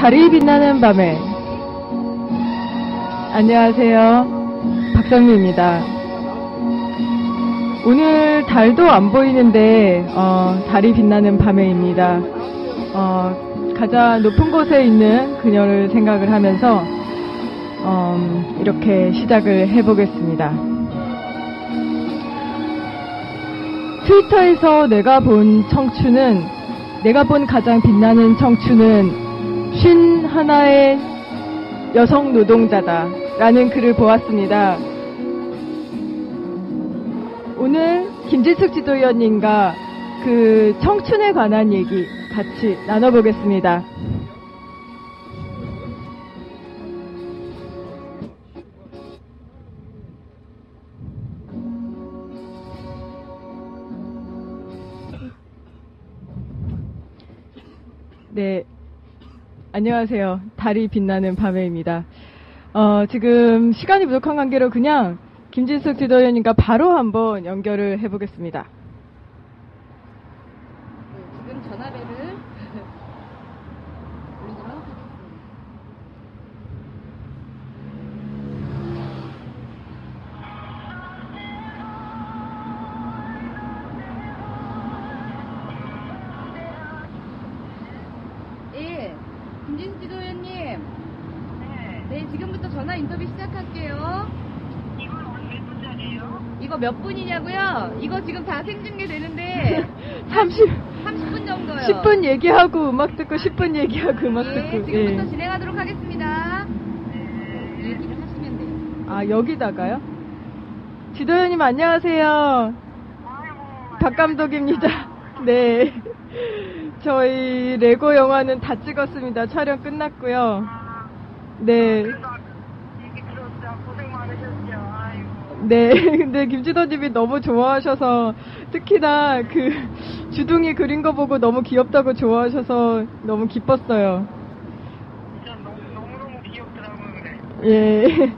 달이 빛나는 밤에. 안녕하세요. 박정미입니다. 오늘 달도 안 보이는데 달이 빛나는 밤에입니다. 가장 높은 곳에 있는 그녀를 생각을 하면서 이렇게 시작을 해보겠습니다. 트위터에서 내가 본 가장 빛나는 청춘은 51의 여성 노동자다 라는 글을 보았습니다. 오늘 김진숙 지도위원님과 그 청춘에 관한 얘기 같이 나눠보겠습니다. 네, 안녕하세요. 달이 빛나는 밤에입니다. 지금 시간이 부족한 관계로 그냥 김진숙 지도위원님과 바로 한번 연결을 해보겠습니다. 네, 지금 전화벨을 올리도록 하겠습니다. 예, 김진숙 지도위원님. 네, 지금부터 전화 인터뷰 시작할게요. 이건 몇 분짜리예요? 이거 몇 분이냐고요? 이거 지금 다 생중계 되는데 30분 정도요. 10분 얘기하고 음악 듣고 10분 얘기하고 음악 듣고. 지금부터 진행하도록 하겠습니다. 얘기를 하시면 돼요. 아, 여기다가요? 지도위원님 안녕하세요. 박 감독입니다. 네. 저희 레고 영화는 다 찍었습니다. 촬영 끝났고요. 네. 얘기 들었죠. 고생 많으셨죠. 아이고. 네. 근데 김지도님이 너무 좋아하셔서 특히나 그 주둥이 그린 거 보고 너무 귀엽다고 좋아하셔서 너무 기뻤어요. 진짜 너무너무 귀엽더라고요. 그래. 예.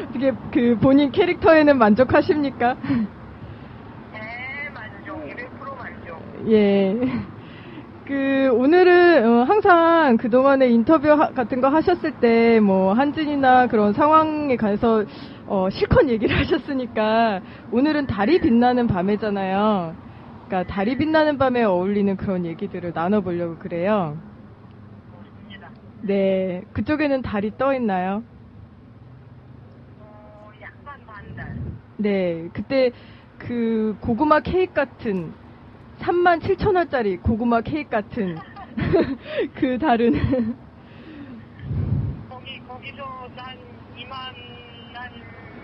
어떻게 그 본인 캐릭터에는 만족하십니까? 네, 만족. 200% 만족. 예. 오늘은 항상 그동안에 인터뷰 같은 거 하셨을 때 뭐 한진이나 그런 상황에 관해서 실컷 얘기를 하셨으니까 오늘은 달이 빛나는 밤에잖아요. 그러니까 달이 빛나는 밤에 어울리는 그런 얘기들을 나눠보려고 그래요. 좋습니다. 네. 그쪽에는 달이 떠 있나요? 약간 반달. 네. 그때 그 고구마 케이크 같은 37,000원짜리 고구마 케이크 같은 그 달은 거기서 난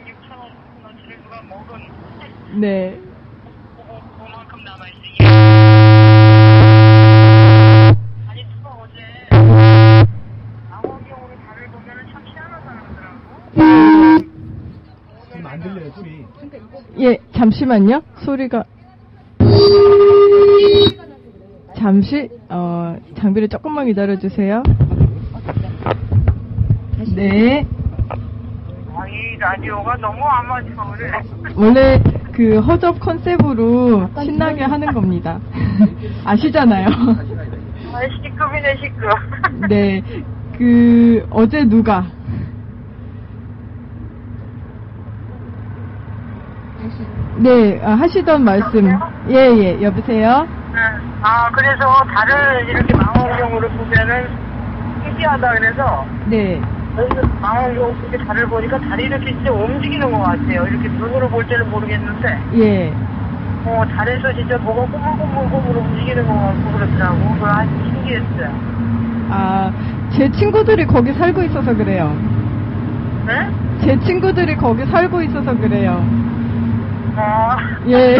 26,000원어치를 누가 먹은 네. 그만큼 남아있어요. 아니, 누가 어제 망원경으로 달을 보면 참 희한하다고 그러더라고. 지금 안 들려요, 소리. 예, 잠시만요. 소리가 잠시 장비를 조금만 기다려주세요. 네. 이 라디오가 너무 아마추어네. 원래 그 허접 컨셉으로 신나게 하는 겁니다. 아시잖아요. 시급이네, 시급. 네. 어제 누가 네, 하시던 말씀. 예, 여보세요? 그래서 달을 이렇게 망원경으로 보면은 신기하다 그래서 네. 망원경 이렇게 달을 보니까 달이 이렇게 진짜 움직이는 것 같아요. 이렇게 눈으로 볼 때는 모르겠는데 예. 달에서 진짜 뭐가 꼬물꼬물꼬물 움직이는 것 같고 그렇더라고. 그거 아주 신기했어요. 아, 제 친구들이 거기 살고 있어서 그래요. 네? 제 친구들이 거기 살고 있어서 그래요. 예.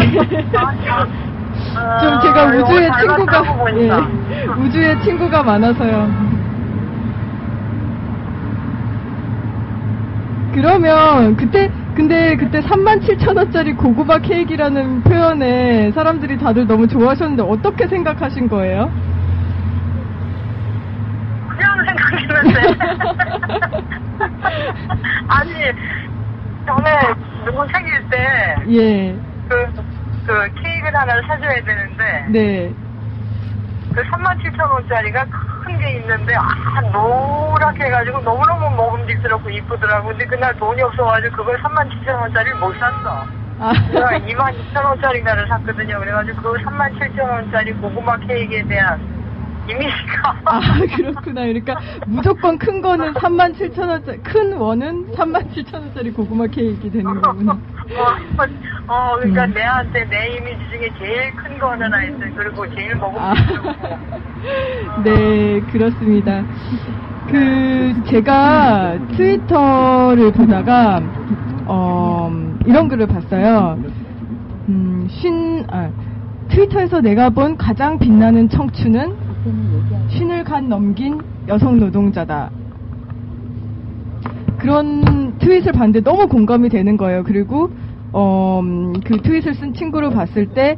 좀 제가 우주에 우주에 친구가 많아서요. 그러면 근데 그때 37,000원짜리 고구마 케이크라는 표현에 사람들이 다들 너무 좋아하셨는데 어떻게 생각하신 거예요? 그냥 생각했는데. 아니, 전에 누구 생일 때 예. 케이크를 하나를 사줘야 되는데 네. 그 37,000원짜리가 큰 큰 게 있는데, 노랗게 해가지고 너무너무 먹음직스럽고 이쁘더라고. 근데 그날 돈이 없어가지고 그걸 37,000원짜리를 못 샀어. 제가 22,000원짜리를 샀거든요. 그래가지고 그 37,000원짜리 고구마 케이크에 대한 이미지가. 그렇구나. 그러니까 무조건 큰 거는 37,000원짜리, 큰 원은 37,000원짜리 고구마 케이크 되는 거구나. 그러니까 내한테 내 이미지 중에 제일 큰 거 하나 있어요. 그리고 제일 먹음직스럽고. 네, 그렇습니다. 제가 트위터를 보다가, 이런 글을 봤어요. 트위터에서 내가 본 가장 빛나는 청춘은 50을 간 넘긴 여성 노동자다. 그런 트윗을 봤는데 너무 공감이 되는 거예요. 그리고, 그 트윗을 쓴 친구를 봤을 때,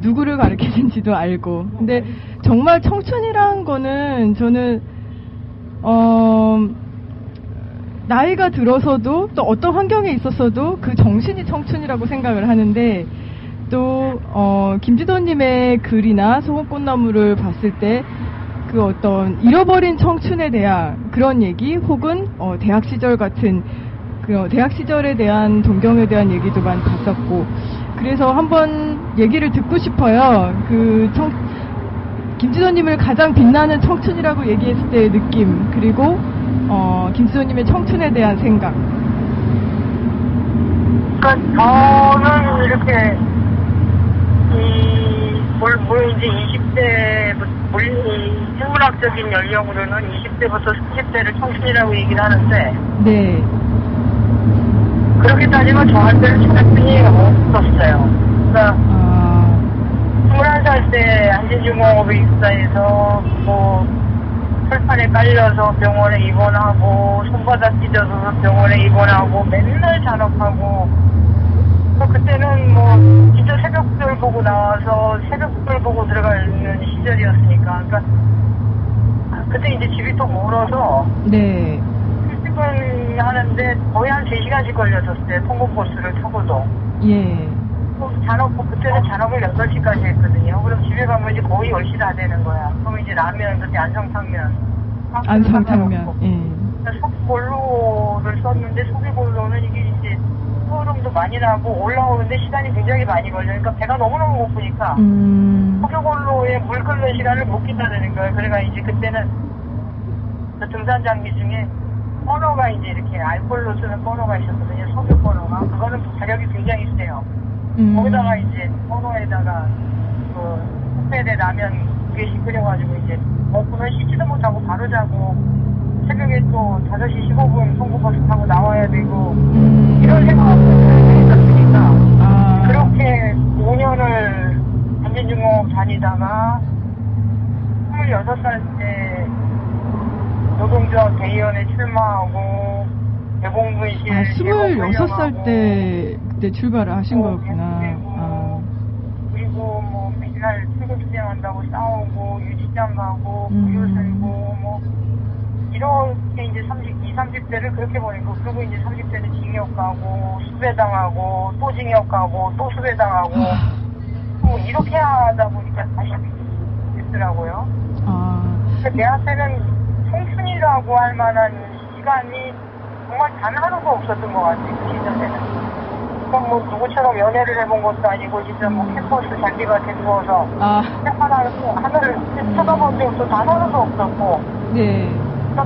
누구를 가리키는지도 알고. 근데 정말 청춘이라는 거는 저는, 나이가 들어서도 또 어떤 환경에 있었어도 그 정신이 청춘이라고 생각을 하는데 또 김지도님의 글이나 소금꽃나무를 봤을 때 그 어떤 잃어버린 청춘에 대한 그런 얘기 혹은 대학 시절 같은 그 대학 시절에 대한 동경에 대한 얘기도 많이 봤었고 그래서 한번 얘기를 듣고 싶어요. 김지도님을 가장 빛나는 청춘이라고 얘기했을 때의 느낌 그리고 김지도님의 청춘에 대한 생각. 그러니까 저는 이렇게 물론 이제 20대 생물학적인 연령으로는 20대부터 30대를 청춘이라고 얘기를 하는데 네. 그렇게 따지면 저한테는 청춘이 없었어요. 그러니까 21살 때 한진중공업에 입사해서 뭐 철판에 깔려서 병원에 입원하고 손바닥 찢어서 병원에 입원하고 맨날 잔업하고 그때는 뭐 진짜 새벽별 보고 나와서 새벽별 보고 들어가는 시절이었으니까 그러니까 그때 이제 집이 또 멀어서 네. 출퇴근하는데 거의 한 3시간씩 걸렸었어요. 통근버스를 타고도. 예. 그때는 잔업을 8시까지 했거든요. 그럼 집에 가면 이제 거의 10시 다 되는 거야. 그럼 이제 라면, 그때 안성탕면. 예. 소비골로를 썼는데 소비골로는 이게 이제 소름도 많이 나고 올라오는데 시간이 굉장히 많이 걸려요. 그러니까 배가 너무너무 고프니까 소비골로에 물 끓는 시간을 못 기다리는 거예요. 그래가 이제 그때는 그 등산 장비 중에 버너가 이제 이렇게 알콜로 쓰는 버너가 있었거든요. 석유 버너가. 그거는 가격이 굉장히 세요. 거기다가 이제 버너에다가 그 흑배대 라면 2개씩 끓여가지고 이제 먹고는 씻지도 못하고 바로 자고 새벽에 또 5시 15분 송구버스 타고 나와야 되고 이런 생각이 있었으니까 그렇게 5년을 한진중공업 다니다가 26살 때 노동조합 대의원에 출마하고 대공분실 26살 때 그때 출발을 하신 거구나. 그리고 뭐 맨날 출근 투쟁한다고 싸우고 유치장 가고 무료 살고 뭐 이렇게 이제 30대를 그렇게 보내고 그리고 이제 30대는 징역 가고 수배당하고 또 징역 가고 또 수배당하고 뭐 이렇게 하다 보니까 다시 됐더라고요. 대학생은 청춘이라고 할 만한 시간이 정말 단 하루도 없었던 것 같아요. 그 시절에는. 그럼 뭐 누구처럼 연애를 해본 것도 아니고 진짜 뭐 캠퍼스 잔디밭에 누워서 하늘을 쳐다본 적도 단 하루도 없었고 네.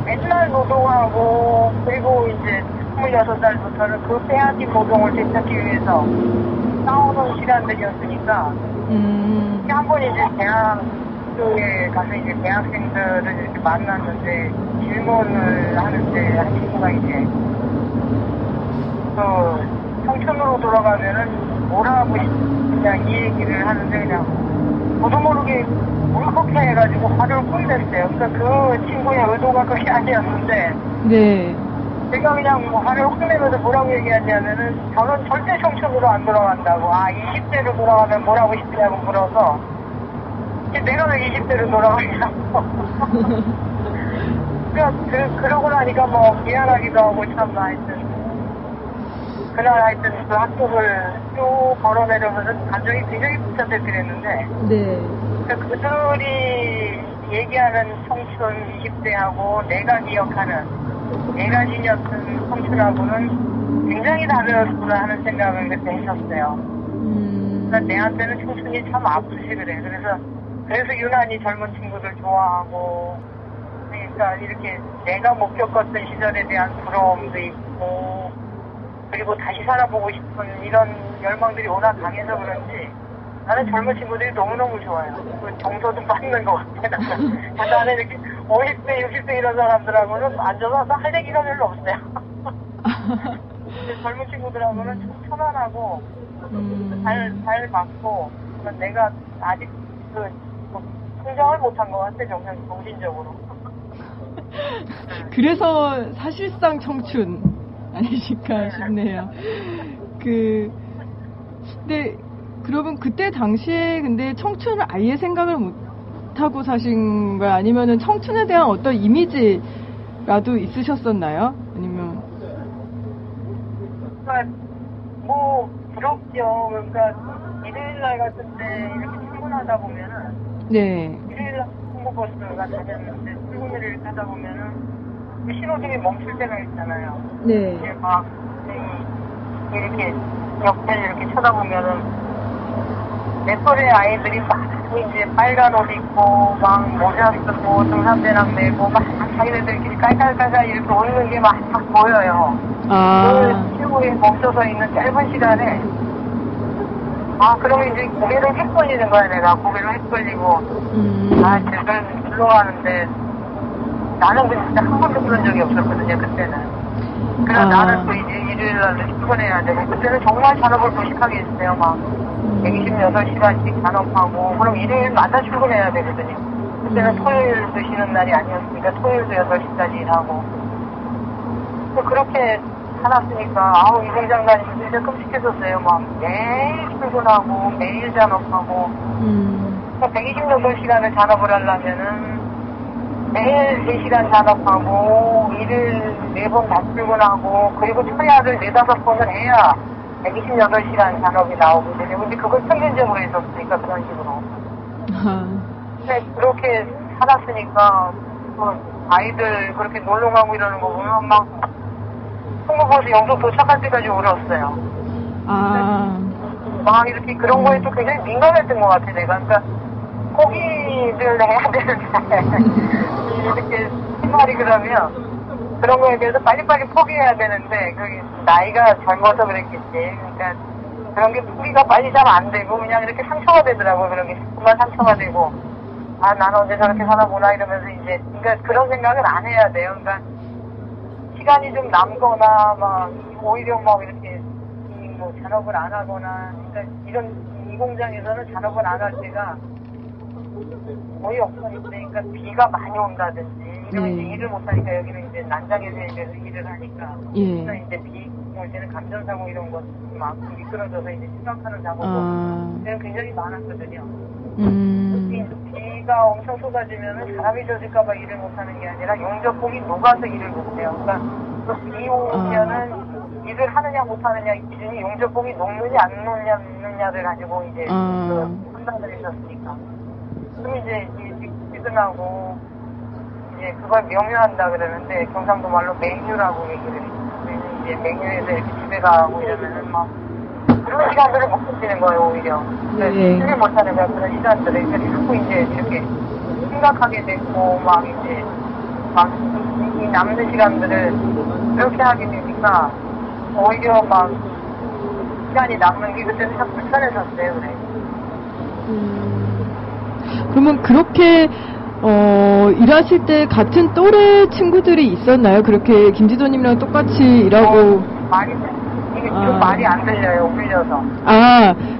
맨날 노동하고 그리고 이제 26살부터는 그 빼앗긴 노동을 되찾기 위해서 싸우는 시간들이었으니까 한 번 이제 대학교에 가서 이제 대학생들을 이렇게 만났는데 질문을 하는데 한 친구가 이제 청춘으로 돌아가면은 뭘 하고 싶냐 이 얘기를 하는데 그냥 저도 모르게 울컥해가지고 화를 훅 냈어요. 그러니까 그 친구의 의도가 그게 아니었는데 네. 제가 그냥 뭐 화를 훅 내면서 뭐라고 얘기하냐면은 저는 절대 청춘으로 안 돌아간다고 20대로 돌아가면 뭘 하고 싶냐고 물어서 내가 왜 20대로 돌아가냐고 그러고 나니까 뭐 미안하기도 하고 참 하여튼 그날 하여튼 그 학교를 쭉 걸어내려면서 감정이 굉장히 복잡해 그랬는데 네. 그들이 얘기하는 청춘 20대하고 내가 기억하는 내가 지녔던 청춘하고는 굉장히 다르구나 하는 생각을 그때 했었어요. 그러니까 내한테는 청춘이 참 아프지 그래. 그래서 유난히 젊은 친구들 좋아하고, 그러니까 이렇게 내가 못 겪었던 시절에 대한 부러움도 있고, 그리고 다시 살아보고 싶은 이런 열망들이 워낙 강해서 그런지 나는 젊은 친구들이 너무너무 좋아요. 그 정서도 맞는 것 같아. 나는 이렇게 50대, 60대 이런 사람들하고는 앉아서 할 얘기가 별로 없어요. 근데 젊은 친구들하고는 좀 편안하고 잘 맞고, 내가 아직 성장을 못한 것 같아, 정신적으로. 그래서 사실상 청춘 아니실까 싶네요. 근데 그러면 그때 당시에 근데 청춘을 아예 생각을 못 하고 사신 거야? 아니면은 청춘에 대한 어떤 이미지라도 있으셨었나요? 아니면? 그러니까 뭐 부럽죠. 그러니까 일요일날 같은 때 이렇게 출근하다 보면은, 네. 일요일날 홍보버스가 다녔는데 출근을 하다 보면은 신호등이 멈출 때가 있잖아요. 네. 이제 막 이렇게 옆에 이렇게 쳐다보면은 내 또래 아이들이 막 이제 빨간 옷 입고 막 모자 쓰고 등산대랑 메고 막 자기네들끼리 깔깔깔깔 이렇게 오는 게 막 보여요. 그 최고에 멈춰서 있는 짧은 시간에 그러면 이제 고개를 획 걸리는 거야. 내가 고개를 획 걸리고 제가 불러가는데 나는 진짜 한 번도 그런 적이 없었거든요. 그때는. 그래서 나는 또 이제 일요일날 출근해야 되고, 그때는 정말 잔업을 무식하게 했어요. 막 126시간씩 잔업하고, 그럼 일요일마다 출근해야 되거든요. 그때는 토요일도 쉬는 날이 아니었으니까 토요일도 6시까지 일하고. 그렇게 살았으니까 이 공장다니기 진짜 끔찍했었어요. 막 매일 출근하고 매일 잔업하고 128시간을 잔업을 하려면은 매일 3시간 잔업하고 일을 4번 다 출근하고, 그리고 철야를 4-5번을 해야 128시간 잔업이 나오거든요. 근데 그걸 평균적으로 했었으니까 그런 식으로. 근데 그렇게 살았으니까 아이들 그렇게 놀러 가고 이러는 거 보면 막 홍보버스 영도 도착할 때까지 울었어요. 막 이렇게 그런 거에 또 굉장히 민감했던 것 같아, 내가. 그러니까 포기를 해야 되는데 이렇게 생활이 그러면 그런 거에 대해서 빨리빨리 포기해야 되는데 그게 나이가 젊어서 그랬겠지. 그러니까 그런 게 포기가 빨리 잘 안 되고 그냥 이렇게 상처가 되더라고요. 그런 게 정말 상처가 되고 나는 언제 저렇게 살아보나 이러면서 이제 그러니까 그런 생각을 안 해야 돼요. 그러니까 시간이 좀 남거나 막 오히려 막 이렇게 뭐 잔업을 안 하거나, 그러니까 이 공장에서는 잔업을 안 할 때가 거의 없었는데, 그러니까 비가 많이 온다든지 이러면 이제 일을 못하니까 여기는 이제 난장에서 일을 하니까 그래서 이제 비 올 때는 감전사고 이런 거 막 미끄러져서 이제 심각하는 작업은 굉장히 많았거든요. 비가 엄청 쏟아지면은 사람이 젖을까봐 일을 못하는 게 아니라 용접봉이 녹아서 일을 못해요. 그러니까 비 오면은 일을 하느냐 못하느냐 기준이 용접봉이 녹느냐 안 녹느냐를 가지고 이제 판단을 했었으니까. 그럼 이제 퇴근하고 이제 그걸 명유한다 그러는데 경상도 말로 맹유라고 얘기를 해요. 이제 맹유에서 이렇게 집에 가고 이러면은 막 그런 시간들을 못 버티는 거예요, 오히려. 쉬지 못하는 그런 시간들을 자꾸 이제 이렇게 생각하게 되고 막 이제 막 이 남는 시간들을 그렇게 하게 되니까 오히려 막 시간이 남는 게 그때는 참 불편해졌어요, 그래. 그러면 그렇게 일하실 때 같은 또래 친구들이 있었나요? 그렇게 김지도님이랑 똑같이 일하고. 이게 좀 말이 안 들려요, 울려서.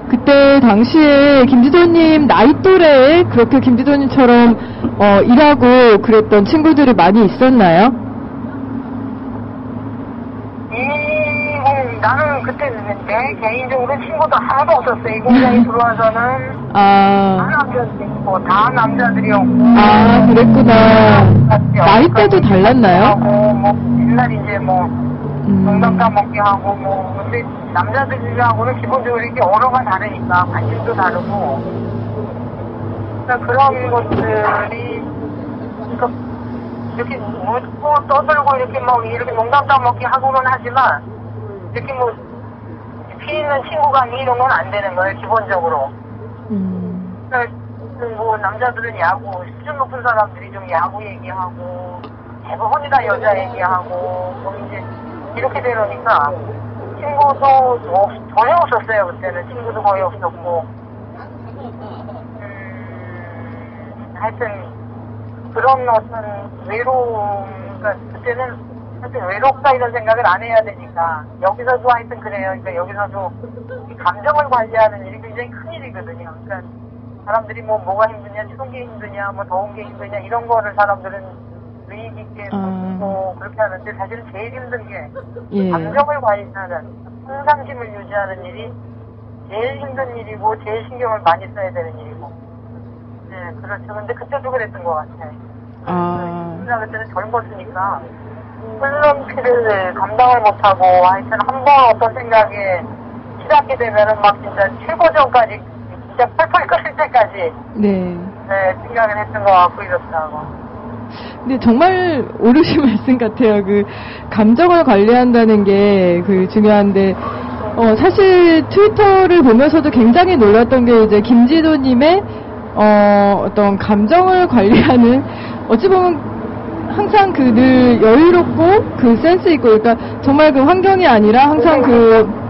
그때 당시에 김지도님 나이 또래에 그렇게 김지도님처럼 일하고 그랬던 친구들이 많이 있었나요? 나는 그때 내 개인적으로 친구도 하나도 없었어요. 이 공장에 들어와서는 다 남자들이 있고 다 남자들이었고. 그랬구나. 나이대도 달랐나요? 뭐 옛날 이제 뭐 농담 까먹기 하고 뭐 근데 남자들하고는 기본적으로 이렇게 언어가 다르니까 관심도 다르고 그러니까 그런 것들이 그러니까 이렇게 묻고 떠들고 이렇게 농담 따먹기 하고는 하지만 이렇게 피 있는 친구 관계 이런 건 안 되는 거예요, 기본적으로. 그러니까 남자들은 야구, 수준 높은 사람들이 좀 야구 얘기하고 대부분이 다 여자 얘기하고 이제 이렇게 되니까 친구도 전혀 없었어요. 그때는 친구도 거의 없었고 하여튼 그런 어떤 외로움, 그러니까 그때는 하여튼 외롭다 이런 생각을 안 해야 되니까 여기서도 하여튼 그래요. 그러니까 여기서도 이 감정을 관리하는 일이 굉장히 큰 일이거든요. 그러니까 사람들이 뭐가 힘드냐, 추운 게 힘드냐, 더운 게 힘드냐 이런 거를 사람들은 의익 있게 묻고 그렇게 하는데 사실은 제일 힘든 게 예. 감정을 관리하는, 평상심을 유지하는 일이 제일 힘든 일이고 제일 신경을 많이 써야 되는 일이고. 네, 그렇죠. 근데 그때도 그랬던 것 같아요. 우리가 그때는 젊었으니까 훈련피를 감당을 못하고 하여튼 한 번 어떤 생각에 시작하게 되면은 막 진짜 최고점까지 진짜 펄펄 끓을 때까지 네, 생각을 했던 것 같고 이렇더라고. 근데 정말 옳으신 말씀 같아요. 그 감정을 관리한다는 게 중요한데 사실 트위터를 보면서도 굉장히 놀랐던 게 이제 김지도님의 어떤 감정을 관리하는, 어찌 보면 항상 늘 여유롭고 센스 있고, 그러니까 정말 환경이 아니라 항상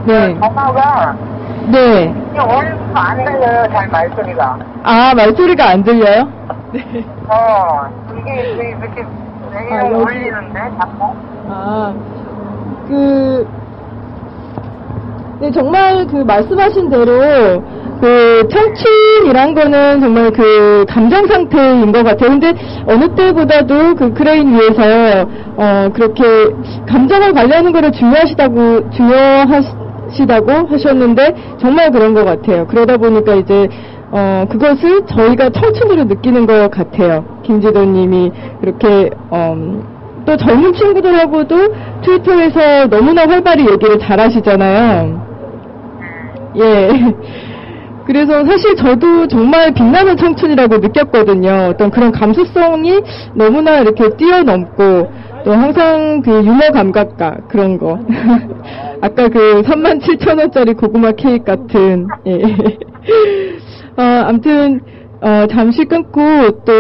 네. 전화가 네. 오늘도 안 들려요, 잘 말소리가. 말소리가 안 들려요? 네. 이게 이렇게 되게 울리는데, 자꾸. 네, 정말 말씀하신 대로 청춘이란 거는 정말 감정 상태인 것 같아요. 근데 어느 때보다도 크레인 위에서 그렇게 감정을 관리하는 거를 중요하시다고 하셨는데 정말 그런 것 같아요. 그러다 보니까 이제 그것을 저희가 청춘으로 느끼는 것 같아요. 김지도님이 그렇게 또 젊은 친구들하고도 트위터에서 너무나 활발히 얘기를 잘하시잖아요. 예. 그래서 사실 저도 정말 빛나는 청춘이라고 느꼈거든요. 어떤 그런 감수성이 너무나 이렇게 뛰어넘고, 또 항상 유머 감각과 그런 거. 아까 37,000원짜리 고구마 케이크 같은, 예. 아무튼, 잠시 끊고 또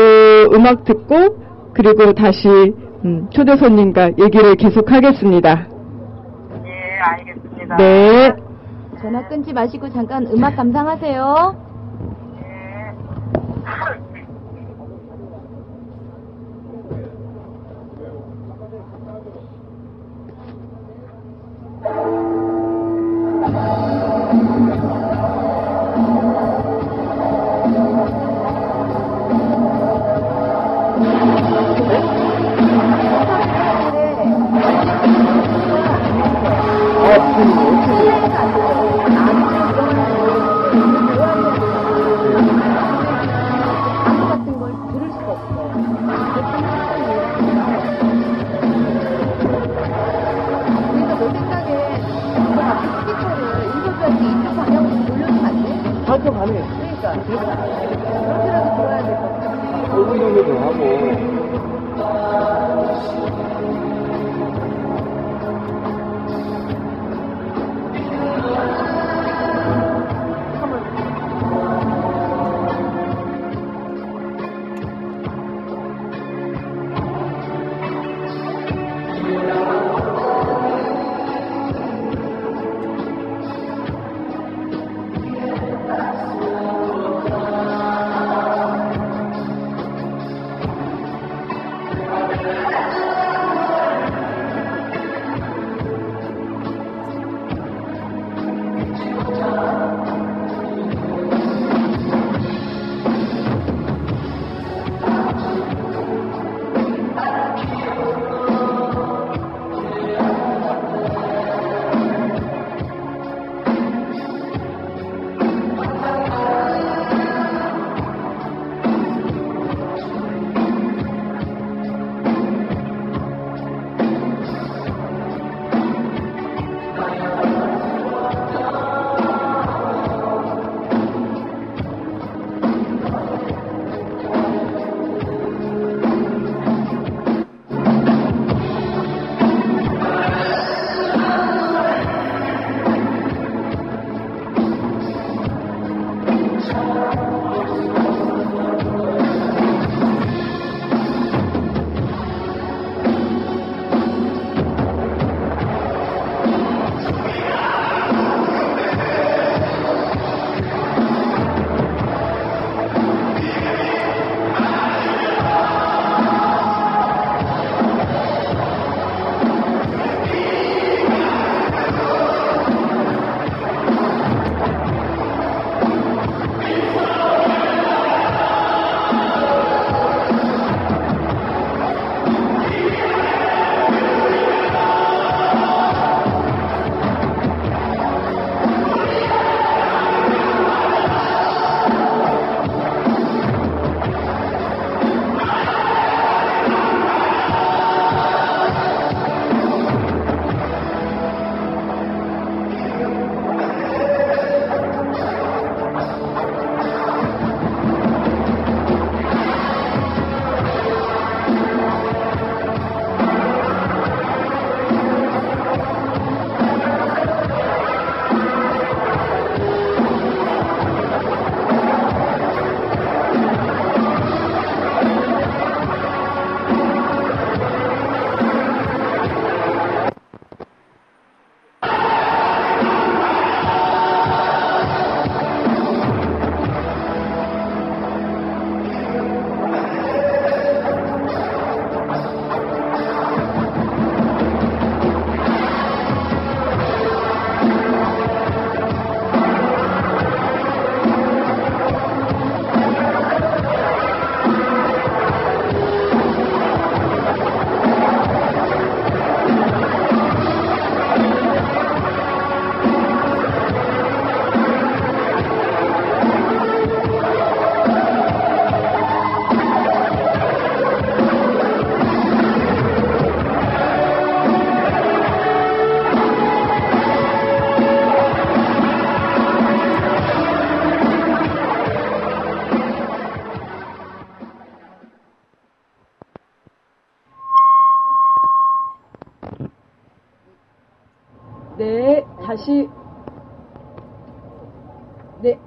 음악 듣고, 그리고 다시, 초대 손님과 얘기를 계속하겠습니다. 예, 알겠습니다. 네. 전화 끊지 마시고 잠깐 음악 감상하세요.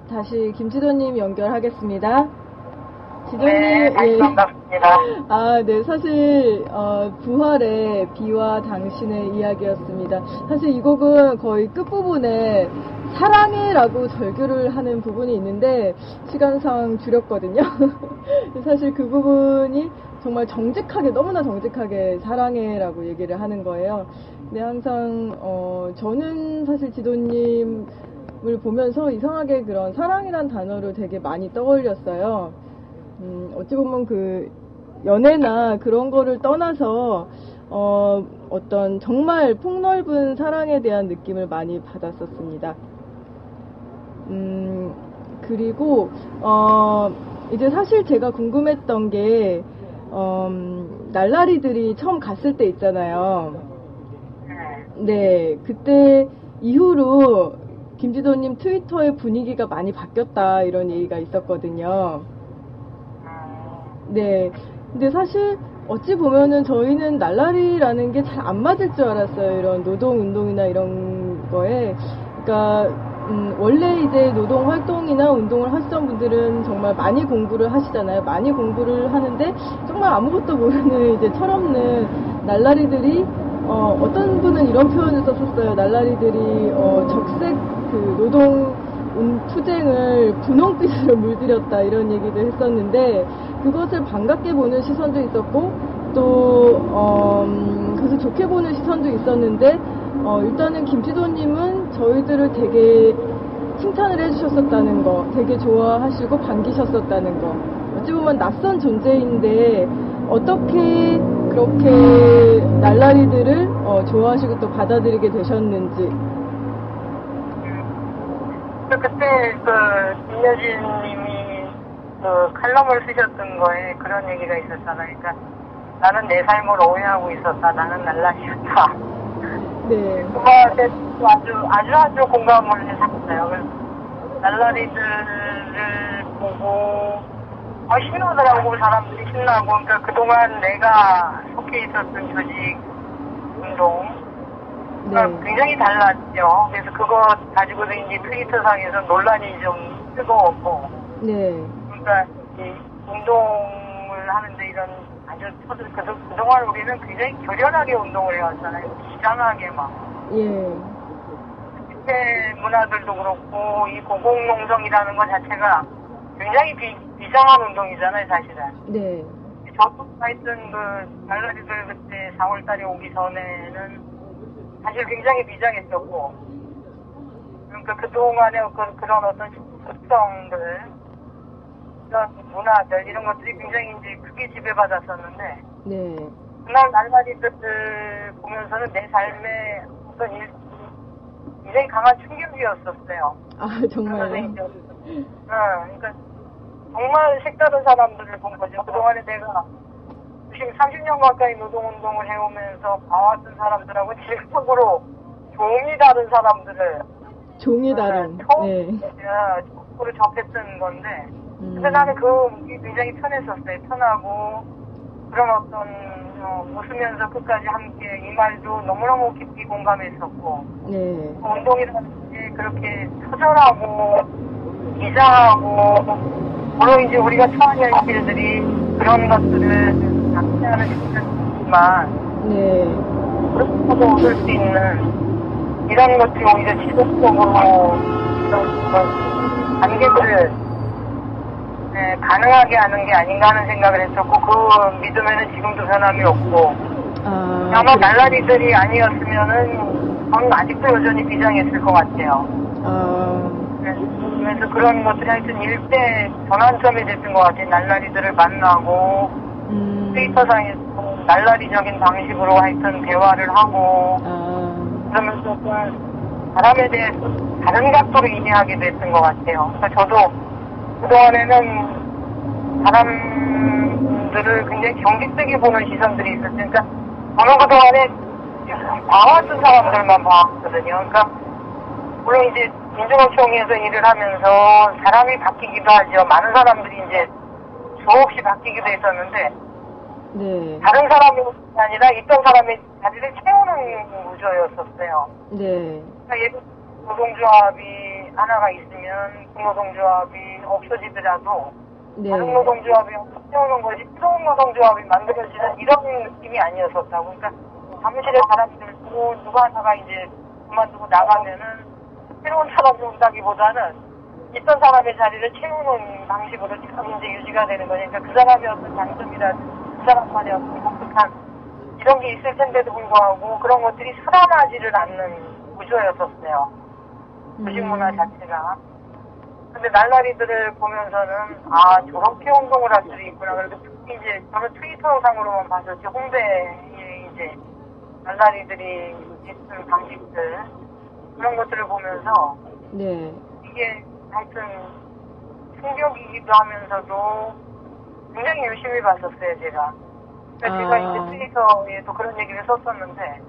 다시 김지도님 연결하겠습니다. 지도님, 네, 다시 반갑습니다. 네, 사실, 부활의 비와 당신의 이야기였습니다. 사실 이 곡은 거의 끝부분에 사랑해라고 절규를 하는 부분이 있는데, 시간상 줄였거든요. 사실 그 부분이 정말 정직하게, 너무나 정직하게 사랑해라고 얘기를 하는 거예요. 근데 항상, 저는 사실 지도님을 보면서 이상하게 그런 사랑이란 단어를 되게 많이 떠올렸어요. 어찌 보면 그 연애나 그런 거를 떠나서 어떤 정말 폭넓은 사랑에 대한 느낌을 많이 받았었습니다. 그리고 이제 사실 제가 궁금했던 게 날라리들이 처음 갔을 때 있잖아요. 네, 그때 이후로 김지도님 트위터의 분위기가 많이 바뀌었다 이런 얘기가 있었거든요. 네. 근데 사실 어찌 보면은 저희는 날라리라는 게 잘 안 맞을 줄 알았어요. 이런 노동운동이나 이런 거에. 그러니까 원래 이제 노동 활동이나 운동을 하시던 분들은 정말 많이 공부를 하시잖아요. 많이 공부를 하는데 정말 아무것도 모르는 이제 철없는 날라리들이 어떤 분은 이런 표현을 썼었어요. 날라리들이 적색 그 노동 투쟁을 분홍빛으로 물들였다 이런 얘기도 했었는데 그것을 반갑게 보는 시선도 있었고 또 그래서 좋게 보는 시선도 있었는데 일단은 김지도님은 저희들을 되게 칭찬을 해주셨었다는 거, 되게 좋아하시고 반기셨었다는 거. 어찌 보면 낯선 존재인데 어떻게 그렇게 날라리들을 좋아하시고 또 받아들이게 되셨는지. 그때 김여진 님이 칼럼을 쓰셨던 거에 그런 얘기가 있었잖아요. 그러니까 나는 내 삶을 오해하고 있었다. 나는 날라리였다. 네. 그 말에 아주 공감을 했었어요. 그래서 날라리들을 보고 신나더라고. 사람들이 신나고. 그러니까 그동안 내가 속해 있었던 조직 운동 그러니까 굉장히 달랐죠. 그래서 그거 가지고도 이제 트위터상에서 논란이 좀 뜨거웠고. 네. 그러니까 이 운동을 하는데 이런 아주 그동안 우리는 굉장히 결연하게 운동을 해왔잖아요. 비장하게 막. 예. 집회 문화들도 그렇고 이 고공농성이라는 것 자체가 굉장히 비장한 운동이잖아요, 사실은. 네. 저도 하여튼 날라리들 그때 4월달에 오기 전에는 사실 굉장히 비장했었고, 그러니까 그동안의 그런 어떤 특성들, 이런 문화들, 이런 것들이 굉장히 이제 크게 지배받았었는데, 네. 그날 날라리들 보면서는 내 삶에 어떤 굉장히 강한 충격이었었어요. 정말요? 그러니까 정말 색다른 사람들을 본 거죠. 그동안에 내가 지금 30년 가까이 노동운동을 해오면서 봐왔던 사람들하고 질적으로 종이 다른 사람들을 종이 다른 처음으로 접했던 건데 근데 나는 그게 굉장히 편했었어요. 편하고 그런 어떤 웃으면서 끝까지 함께 이 말도 너무너무 깊이 공감했었고 운동이라는 게 그렇게 처절하고 비장하고 물론 이제 우리가 처한 현실들이 그런 것들을 당시하는 시간이지만 그렇다고 웃을 수 있는 이런 것들이 오히려 지속적으로 이런 관계들을 가능하게 하는 게 아닌가 하는 생각을 했었고 그 믿음에는 지금도 변함이 없고 아마 날라리들이 아니었으면은 저는 아직도 여전히 비장했을 것 같아요. 그래서 그런 것들이 하여튼 일대 전환점이 됐던 것 같아요. 날라리들을 만나고 트위터상에서 날라리적인 방식으로 하여튼 대화를 하고 그러면서 사람에 대해서 다른 각도로 이해하게 됐던 것 같아요. 그러니까 저도 그동안에는 사람들을 굉장히 경직되게 보는 시선들이 있었어요. 그러니까 저는 그동안에 봐왔던 사람들만 봐왔거든요. 그러니까 물론 이제 민주노총에서 일을 하면서 사람이 바뀌기도 하죠. 많은 사람들이 이제 수없이 바뀌기도 했었는데 다른 사람이 아니라 있던 사람의 자리를 채우는 구조였었어요. 그러니까 노동조합이 하나가 있으면 그 노동조합이 없어지더라도 네. 다른 노동조합이 세우는 것이 새로운 노동조합이 만들어지는 이런 느낌이 아니었었다고. 그러니까 사무실에 사람들도 누가 하나가 이제 그만두고 나가면은 새로운 사람이 온다기보다는 있던 사람의 자리를 채우는 방식으로 지금 이제 유지가 되는 거니까 그 사람의 어떤 장점이라든지 그 사람만의 어떤 독특한 이런 게 있을 텐데도 불구하고 그런 것들이 살아나지를 않는 구조였었어요. 조직 문화 자체가. 근데 날라리들을 보면서는 아 저렇게 운동을 할 수도 있구나. 그래도 특히 이제 저는 트위터상으로만 봤었지 홍대에 이제 날라리들이 있는 방식들 그런 것들을 보면서 네. 이게 하여튼 충격이기도 하면서도 굉장히 열심히 봤었어요 제가. 그러니까 제가 이제 트위터에도 그런 얘기를 썼었는데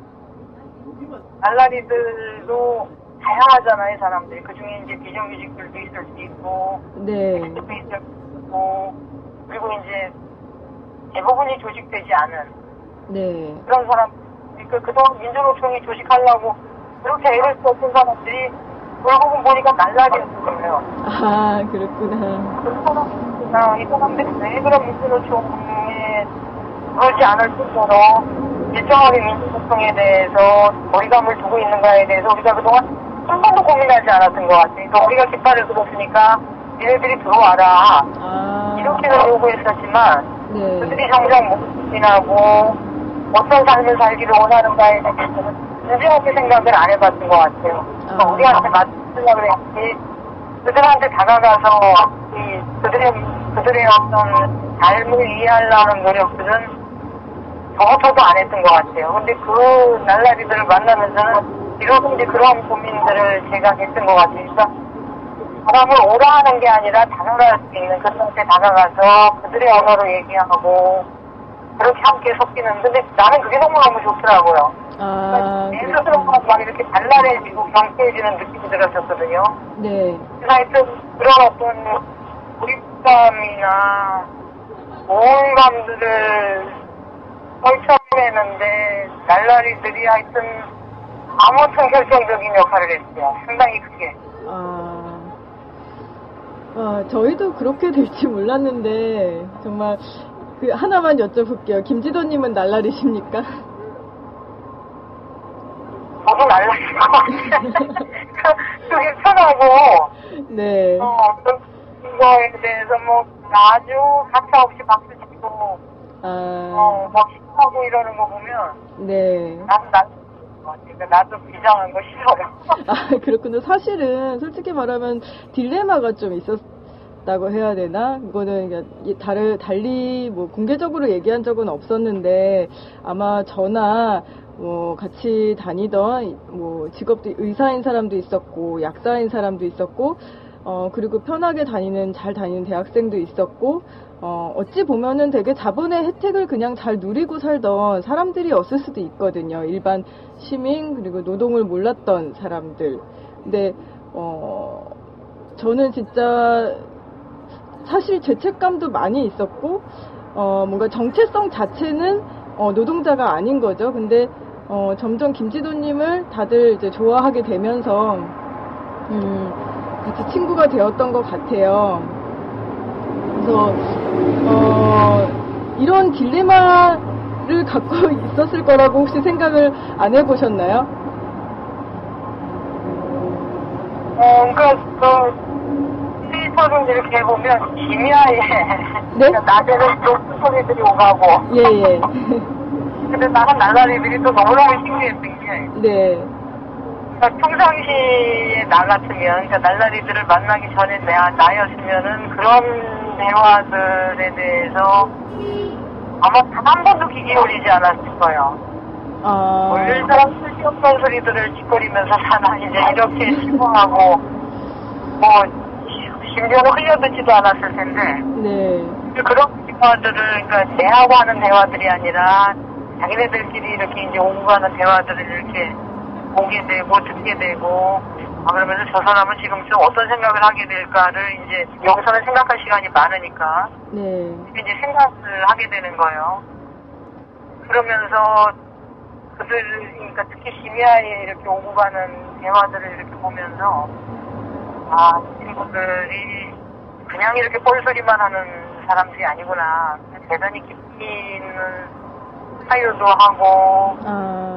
날라리들도 다양하잖아요 사람들이. 그 중에 이제 비정규직들도 있을 수 있고, 네. 있을 수 있고, 그리고 이제 대부분이 조직되지 않은 네. 그런 사람. 그러니까 그동안 민주노총이 조직하려고 그렇게 애를 썼던 사람들이 결국은 보니까 날라리였던 거예요. 아, 그렇구나. 이 사람들이 왜 그런 민주노총에 그러지 않을 뿐더러 일정하게 민주노총에 대해서 거리감을 두고 있는가에 대해서 우리가 그동안 한 번도 고민하지 않았던 것 같아요. 그러니까 우리가 깃발을 들었으니까 얘네들이 들어와라. 이렇게는 요구했었지만 네. 그들이 정작 목숨이나고 어떤 삶을 살기를 원하는가에 대해서는 진지하게 생각을 안 해봤던 것 같아요. 그러니까 우리한테 맞는 생각을 했지 그들한테 다가가서 그들의 어떤 삶을 이해하려는 노력들은 저부터도 안 했던 것 같아요. 근데 그 날라리들을 만나면서는 비로소 이제 그런 고민들을 제가 했던 것 같아요. 그러니까 사람을 오라 하는 게 아니라 다가갈 수 있는 그들한테 다가가서 그들의 언어로 얘기하고 그렇게 함께 섞이는. 근데 나는 그게 너무너무 좋더라고요. 그러니까 내 스스로가 막 이렇게 단란해지고 경쾌해지는 느낌이 들었었거든요. 네. 하여튼 그런 어떤 고립감이나 우울감들을 떨쳐내는데 날라리들이 하여튼 아무튼 결정적인 역할을 했어요. 상당히 크게. 저희도 그렇게 될지 몰랐는데 정말 그 하나만 여쭤볼게요. 김지도님은 날라리십니까? 저도 날라릴 것 같아요. 그게 편하고 네. 어떤 거에 대해서 뭐 아주 가차없이 박수 치고 막 신나고 이러는 거 보면 네. 그러니까 나도 비장한 거 싫어요. 그렇구나. 사실은 솔직히 말하면 딜레마가 좀 있었다고 해야 되나? 그거는 달리 뭐 공개적으로 얘기한 적은 없었는데 아마 저나 뭐 같이 다니던 뭐 직업도 의사인 사람도 있었고 약사인 사람도 있었고 그리고 편하게 잘 다니는 대학생도 있었고 어찌 보면은 되게 자본의 혜택을 그냥 잘 누리고 살던 사람들이었을 수도 있거든요. 일반 시민 그리고 노동을 몰랐던 사람들. 근데 저는 진짜 사실 죄책감도 많이 있었고 뭔가 정체성 자체는 노동자가 아닌 거죠. 근데 점점 김지도님을 다들 이제 좋아하게 되면서 같이 친구가 되었던 것 같아요. 그래서 이런 딜레마를 갖고 있었을 거라고 혹시 생각을 안 해보셨나요? 트위터를 이렇게 보면 기미하에 네? 낮에는 또 소리들이 오가고 예. 근데 나는 날라리들이 또 너무너무 신기했던 게 네. 그러니까 평상시에 나 같으면 그러니까 날라리들을 만나기 전에 나였으면은 그런 대화들에 대해서 아마 단 한 번도 귀 기울이지 않았을 거예요. 얼마나 쓸데없는 소리들을 짓거리면서 사나 이제 이렇게 실망하고 뭐 심지어는 흘려듣지도 않았을 텐데 네. 그런 대화들을 그러니까 내하고 하는 대화들이 아니라 자기네들끼리 이렇게 이제 오고 가는 대화들을 이렇게 보게 되고 듣게 되고 그러면서 저 사람은 지금 좀 어떤 생각을 하게 될까를 이제 여기서는 생각할 시간이 많으니까 네. 이제 생각을 하게 되는 거예요. 그러면서 그러니까 특히 심야에 이렇게 오고 가는 대화들을 이렇게 보면서, 아, 이 친구들이 그냥 이렇게 뻘소리만 하는 사람들이 아니구나. 대단히 깊이 있는 사유도 하고,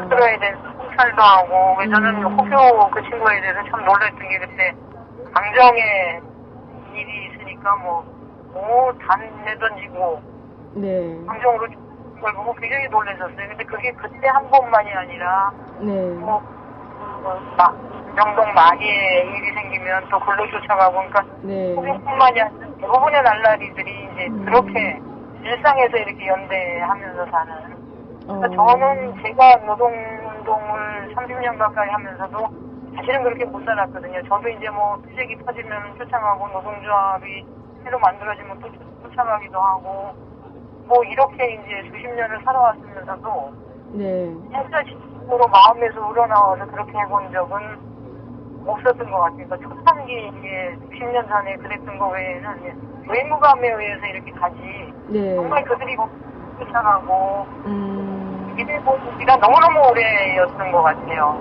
스스로에 대해서 성찰도 하고, 왜 저는 혹여 그 친구에 대해서 참 놀랐던 게 그때 강정에 일이 있으니까 단내 던지고, 네. 강정으로 걸 보고 굉장히 놀랐었어요. 근데 그게 그때 한 번만이 아니라, 네. 명동 마리에 일이 생기면 또 글로 쫓아가고, 그러니까, 네. 뿐만이 아니라 대부분의 날라리들이 이제 그렇게 일상에서 이렇게 연대하면서 사는. 그러니까 저는 제가 노동운동을 30년 가까이 하면서도 사실은 그렇게 못 살았거든요. 저도 이제 피색이 퍼지면 쫓아가고, 노동조합이 새로 만들어지면 또 쫓아가기도 하고, 이렇게 이제 수십 년을 살아왔으면서도, 네. 진짜 진심으로 마음에서 우러나와서 그렇게 해본 적은 없었던 것 같아요. 그러니까 초창기에 10년 전에 그랬던 거 외에는 의무감에 의해서 이렇게 가지. 네. 정말 그들이 쫓아가고, 이래 본 지가 너무너무 오래였던 것 같아요.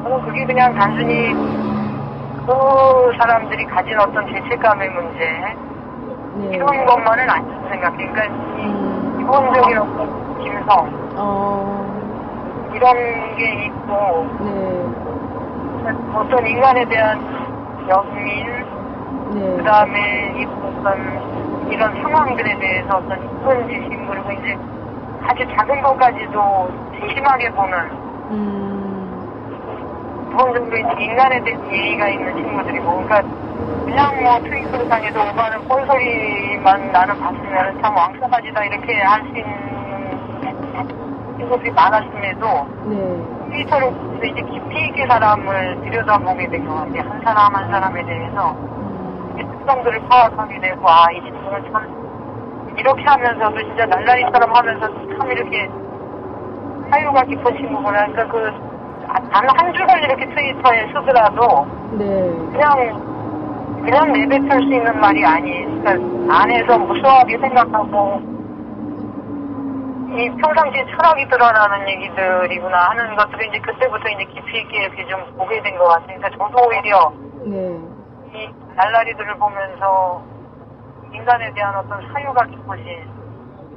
저는 그게 그냥 단순히 그 사람들이 가진 어떤 죄책감의 문제, 네. 이런 것만은 아니라고 생각해요. 그러니까 기본적인 어떤 심성, 이런 게 있고, 네. 어떤 인간에 대한 연민, 네. 그 다음에 어떤 이런 상황들에 대해서 어떤 이쁜지심, 그리고 이제 아주 작은 것까지도 세심하게 보는, 그런 정도 인간에 대한 예의가 있는 친구들이고, 그러니까 그냥 트위터를 당해도 오가는 꼴소리만 나는 봤으면 참 왕싸가지다 이렇게 할 수 있는 친구들이 많았음에도, 네. 트위터를 보면서 이제 깊이 있게 사람을 들여다보게 된 것 같아요. 한 사람 한 사람에 대해서 특성들을 파악하게 되고, 이 친구는 참 이렇게 하면서도 진짜 날라리처럼 하면서도 참 이렇게 사유가 깊은 친구구나. 그러니까 단 한 줄을 이렇게 트위터에 쓰더라도, 네. 그냥 내뱉을 수 있는 말이 아닌, 그러니까 안에서 무수하게 생각하고, 이 평상시에 철학이 드러나는 얘기들이구나 하는 것들을 이제 그때부터 이제 깊이 있게 이렇게 좀 보게 된 것 같아요. 그러니까 저도 오히려, 네. 이 날라리들을 보면서 인간에 대한 어떤 사유가 깊으신,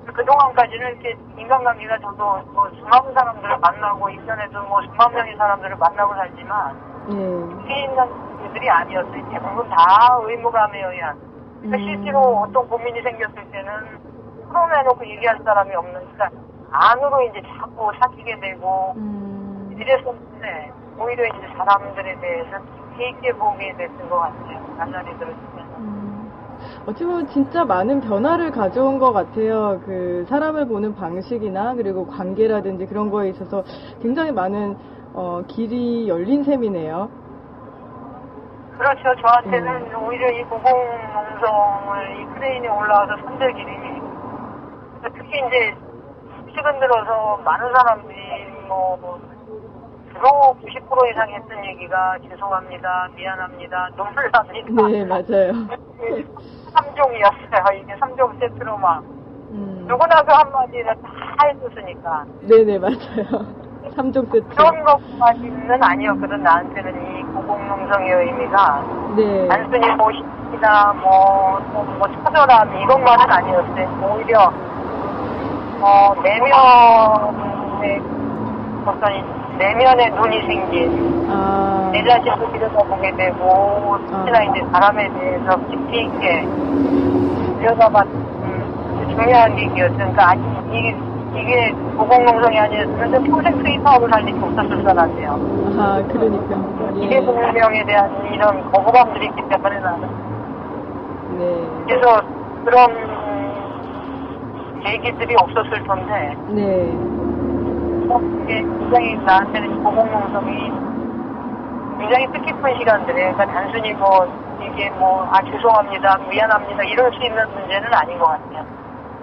그동안까지는 이렇게 인간관계가 저도 수많은 사람들을 만나고, 인터넷도 수만 명의 사람들을 만나고 살지만, 깊이 있는 분들이 아니었어요. 대부분 다 의무감에 의한. 그러니까 실제로 어떤 고민이 생겼을 때는 풀어내놓고 얘기할 사람이 없는, 그러니까 안으로 이제 자꾸 사귀게 되고, 이랬었는데, 오히려 이제 사람들에 대해서 깊이 있게 보게 됐던 것 같아요. 날라리들을 보면서. 어찌 보면 진짜 많은 변화를 가져온 것 같아요. 그 사람을 보는 방식이나 그리고 관계라든지 그런 거에 있어서 굉장히 많은 길이 열린 셈이네요. 그렇죠. 저한테는 오히려 이 고공농성을 이 크레인에 올라와서 선별 길이, 특히 이제 최근 들어서 많은 사람들이 주로 90% 이상 했던 얘기가 죄송합니다, 미안합니다, 눈물 납니다. 네, 맞아요. 3종이었어요. 이게 3종 세트로 막. 누구나 그 한마디를 다 해줬으니까. 네네, 맞아요. 3종 세트. 그런 것까지는 아니었거든, 나한테는 이 고공농성의 의미가. 네. 단순히 힘이나 처절함, 이것만은 아니었어요. 오히려, 내면에 눈이 생긴, 내 자신을 들여다보게 되고, 특히나 이제 사람에 대해서 깊이 있게 들여다봤던 중요한 얘기였어요. 그러니까 이게 고공농성이 아니었으면 평생 트위터를 할 일이 없었을 것 같아요. 그러니까. 기계 공명에 대한 이런 거부감들이 있기 때문에 나는. 네. 그래서 그런 얘기들이 없었을 텐데. 네. 이게 굉장히 나한테는 고공농성이 굉장히 뜻깊은 시간들이에요. 그러니까 단순히 이게 죄송합니다, 미안합니다, 이럴 수 있는 문제는 아닌 것 같아요.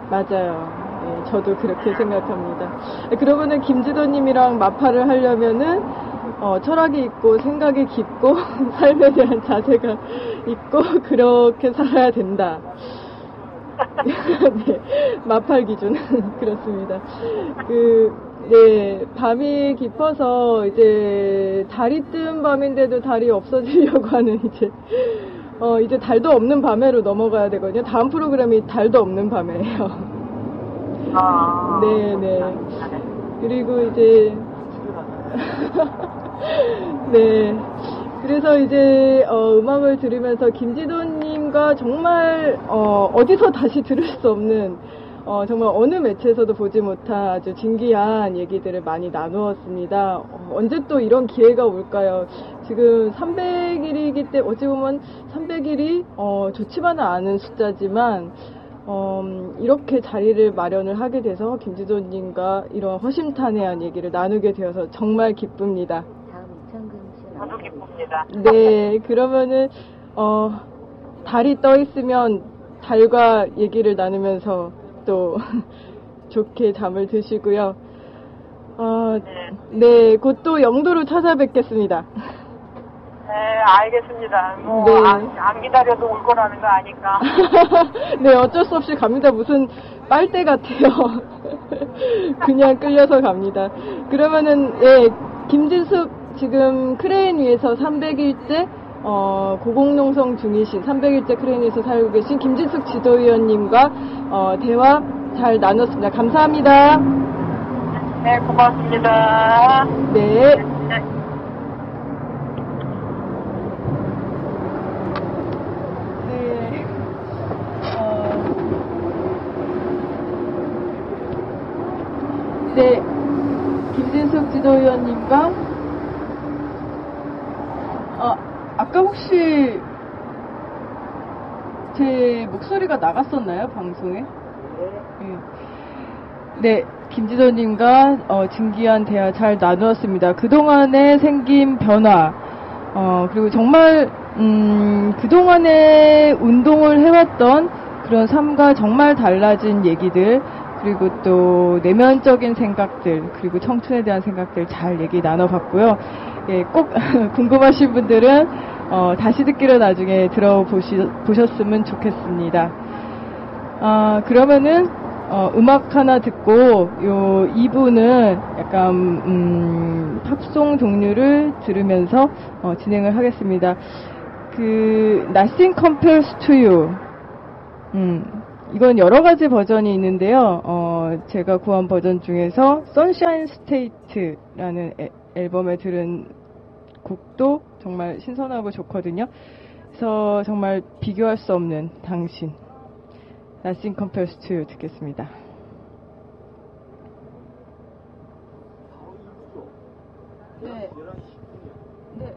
맞아요. 네, 저도 그렇게 생각합니다. 그러면은 김지도님이랑 마파를 하려면은 철학이 있고 생각이 깊고 삶에 대한 자세가 있고 그렇게 살아야 된다. 네, 마팔 기준 그렇습니다. 네, 밤이 깊어서 이제 달이 뜬 밤인데도 달이 없어지려고 하는 이제 달도 없는 밤에로 넘어가야 되거든요. 다음 프로그램이 달도 없는 밤이에요. 네. 그리고 이제 네. 그래서 이제 음악을 들으면서 김지도님과 정말 어디서 다시 들을 수 없는 정말 어느 매체에서도 보지 못한 아주 진귀한 얘기들을 많이 나누었습니다. 언제 또 이런 기회가 올까요? 지금 300일이기 때문에 어찌 보면 300일이 좋지만은 않은 숫자지만 이렇게 자리를 마련을 하게 돼서 김지도님과 이런 허심탄회한 얘기를 나누게 되어서 정말 기쁩니다. 저도 기쁩니다. 네, 그러면은 달이 떠 있으면 달과 얘기를 나누면서 또 좋게 잠을 드시고요. 네, 곧 또 영도로 찾아뵙겠습니다. 네, 알겠습니다. 네. 안 기다려도 올 거라는 거 아니까. 네, 어쩔 수 없이 갑니다. 무슨 빨대 같아요. 그냥 끌려서 갑니다. 그러면은, 네, 김진숙 지금 크레인 위에서 300일째, 고공농성 중이신 300일째 크레인 위에서 살고 계신 김진숙 지도위원님과, 대화 잘 나눴습니다. 감사합니다. 네, 고맙습니다. 네. 네, 김진숙 지도위원님과 아까 혹시 제 목소리가 나갔었나요, 방송에? 네, 김지도님과 진기한 대화 잘 나누었습니다. 그동안에 생긴 변화, 그리고 정말 그동안에 운동을 해왔던 그런 삶과 정말 달라진 얘기들, 그리고 또 내면적인 생각들, 그리고 청춘에 대한 생각들 잘 얘기 나눠봤고요. 예, 꼭 궁금하신 분들은 다시 듣기로 나중에 들어보셨으면 좋겠습니다. 그러면은 음악 하나 듣고 요 2부는 약간 팝송 종류를 들으면서 진행을 하겠습니다. Nothing Compares to You. 이건 여러 가지 버전이 있는데요. 제가 구한 버전 중에서 Sunshine State라는 앨범에 들은 곡도 정말 신선하고 좋거든요. 그래서 정말 비교할 수 없는 당신, Nothing Compares to You 듣겠습니다. 네. 네.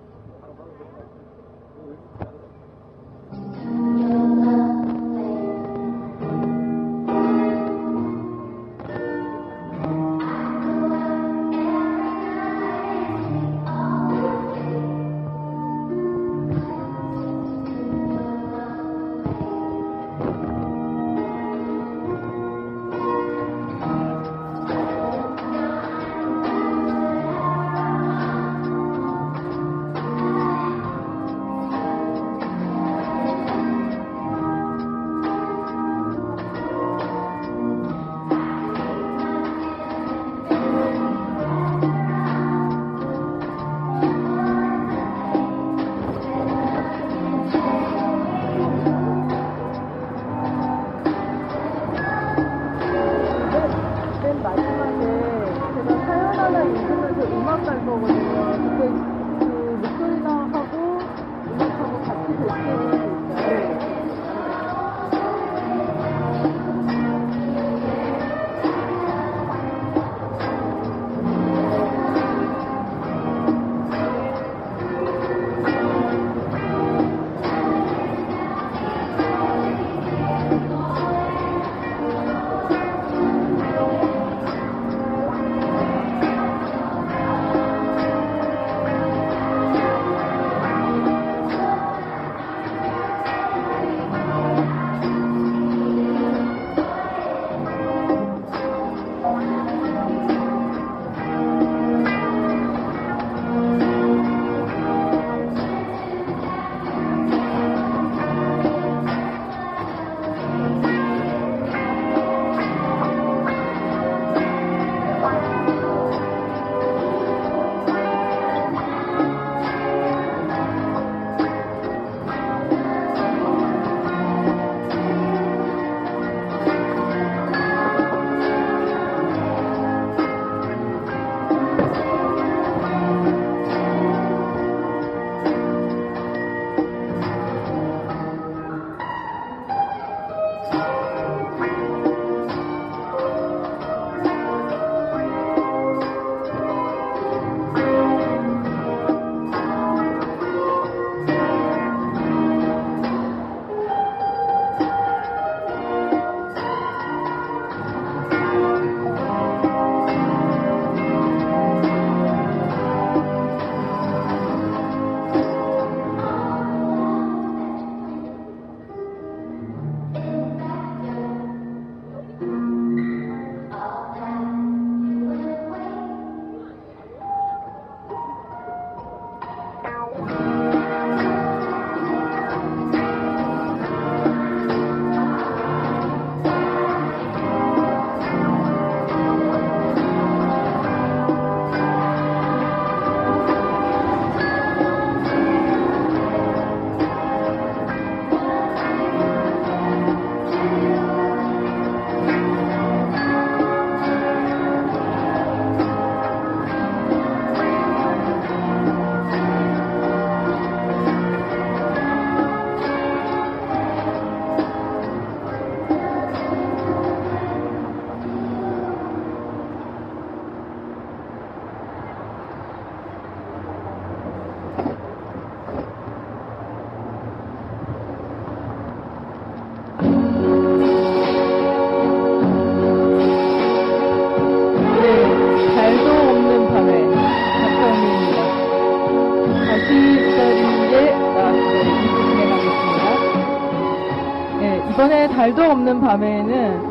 밤에는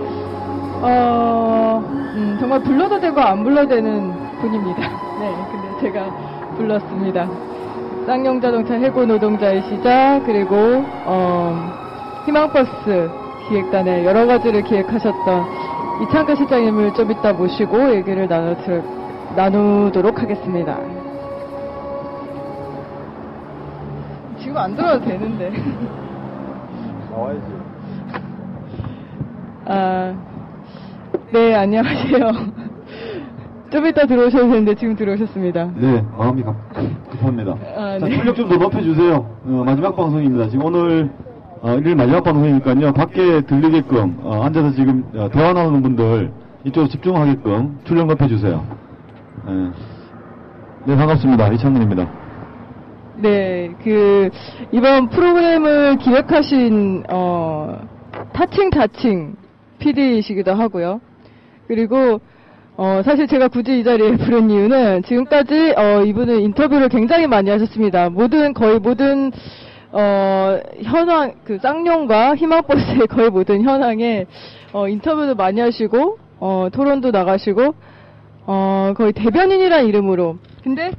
정말 불러도 되고 안 불러도 되는 분입니다. 네, 근데 제가 불렀습니다. 쌍용자동차 해고 노동자의 시작, 그리고 희망버스 기획단의 여러 가지를 기획하셨던 이창근 실장님을 좀 이따 모시고 얘기를 나누도록 하겠습니다. 지금 안 들어도 되는데. 나와야지. 네, 안녕하세요. 좀 이따 들어오셔도 되는데 지금 들어오셨습니다. 네, 마음이 급합니다. 자, 네. 출력 좀 더 높여주세요. 마지막 방송입니다. 지금 오늘 일일 마지막 방송이니까요. 밖에 들리게끔 앉아서 지금 대화 나누는 분들 이쪽으로 집중하게끔 출력 높여주세요. 네, 반갑습니다. 이창근입니다. 네, 이번 프로그램을 기획하신, 타칭 PD이시기도 하고요. 그리고, 사실 제가 굳이 이 자리에 부른 이유는 지금까지, 이분은 인터뷰를 굉장히 많이 하셨습니다. 거의 모든, 현황, 쌍용과 희망버스의 거의 모든 현황에, 인터뷰도 많이 하시고, 토론도 나가시고, 거의 대변인이라는 이름으로. 근데,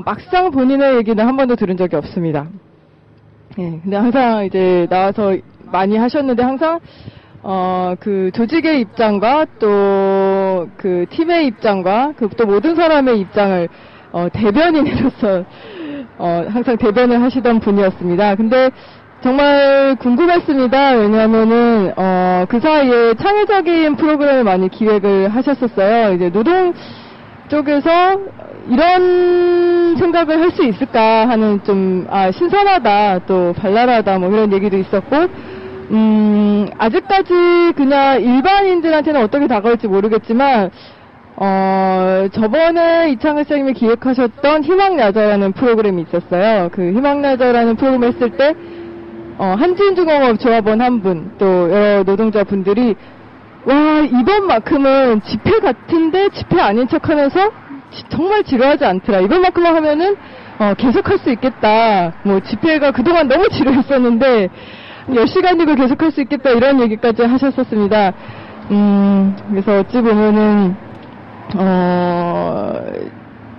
막상 본인의 얘기는 한 번도 들은 적이 없습니다. 예, 근데 항상 이제 나와서 많이 하셨는데 항상, 조직의 입장과 또 팀의 입장과 또 모든 사람의 입장을, 대변인으로서, 항상 대변을 하시던 분이었습니다. 근데 정말 궁금했습니다. 왜냐하면은, 그 사이에 창의적인 프로그램을 많이 기획을 하셨었어요. 이제 노동 쪽에서 이런 생각을 할 수 있을까 하는 좀, 신선하다, 또 발랄하다, 뭐 이런 얘기도 있었고, 아직까지 그냥 일반인들한테는 어떻게 다가올지 모르겠지만, 저번에 이창근 선생님이 기획하셨던 희망야자라는 프로그램이 있었어요. 그 희망야자라는 프로그램 했을 때, 한진중공업 조합원 한 분, 또 여러 노동자분들이, 와, 이번만큼은 집회 같은데 집회 아닌 척 하면서 정말 지루하지 않더라. 이번만큼만 하면은, 계속 할 수 있겠다. 뭐, 집회가 그동안 너무 지루했었는데, 10시간이고 계속 할 수 있겠다. 이런 얘기까지 하셨었습니다. 그래서 어찌 보면은,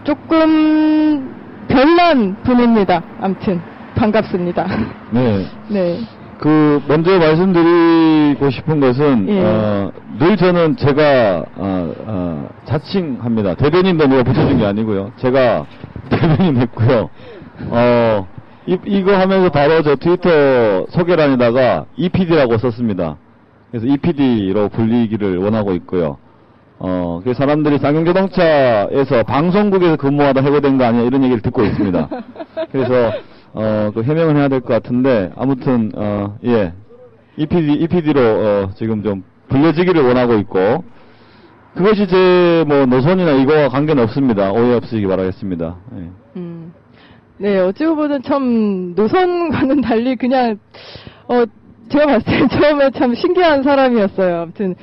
조금 별난 분입니다. 암튼, 반갑습니다. 네. 네. 먼저 말씀드리고 싶은 것은, 예. 늘 저는 제가, 자칭합니다. 대변인도 누가 붙여준 게 아니고요. 제가 대변인 했고요. 이거 하면서 바로 저 트위터 소개란에다가 EPD라고 썼습니다. 그래서 EPD로 불리기를 원하고 있고요. 그래서 사람들이 쌍용자동차에서 방송국에서 근무하다 해고된 거 아니야 이런 얘기를 듣고 있습니다. 그래서 해명을 해야 될 것 같은데 아무튼 예, EPD로 지금 좀 불려지기를 원하고 있고 그것이 제 뭐 노선이나 이거와 관계는 없습니다. 오해 없으시기 바라겠습니다. 예. 네, 어찌 보면 참 노선과는 달리 그냥 제가 봤을 때 처음에 참 신기한 사람이었어요. 아무튼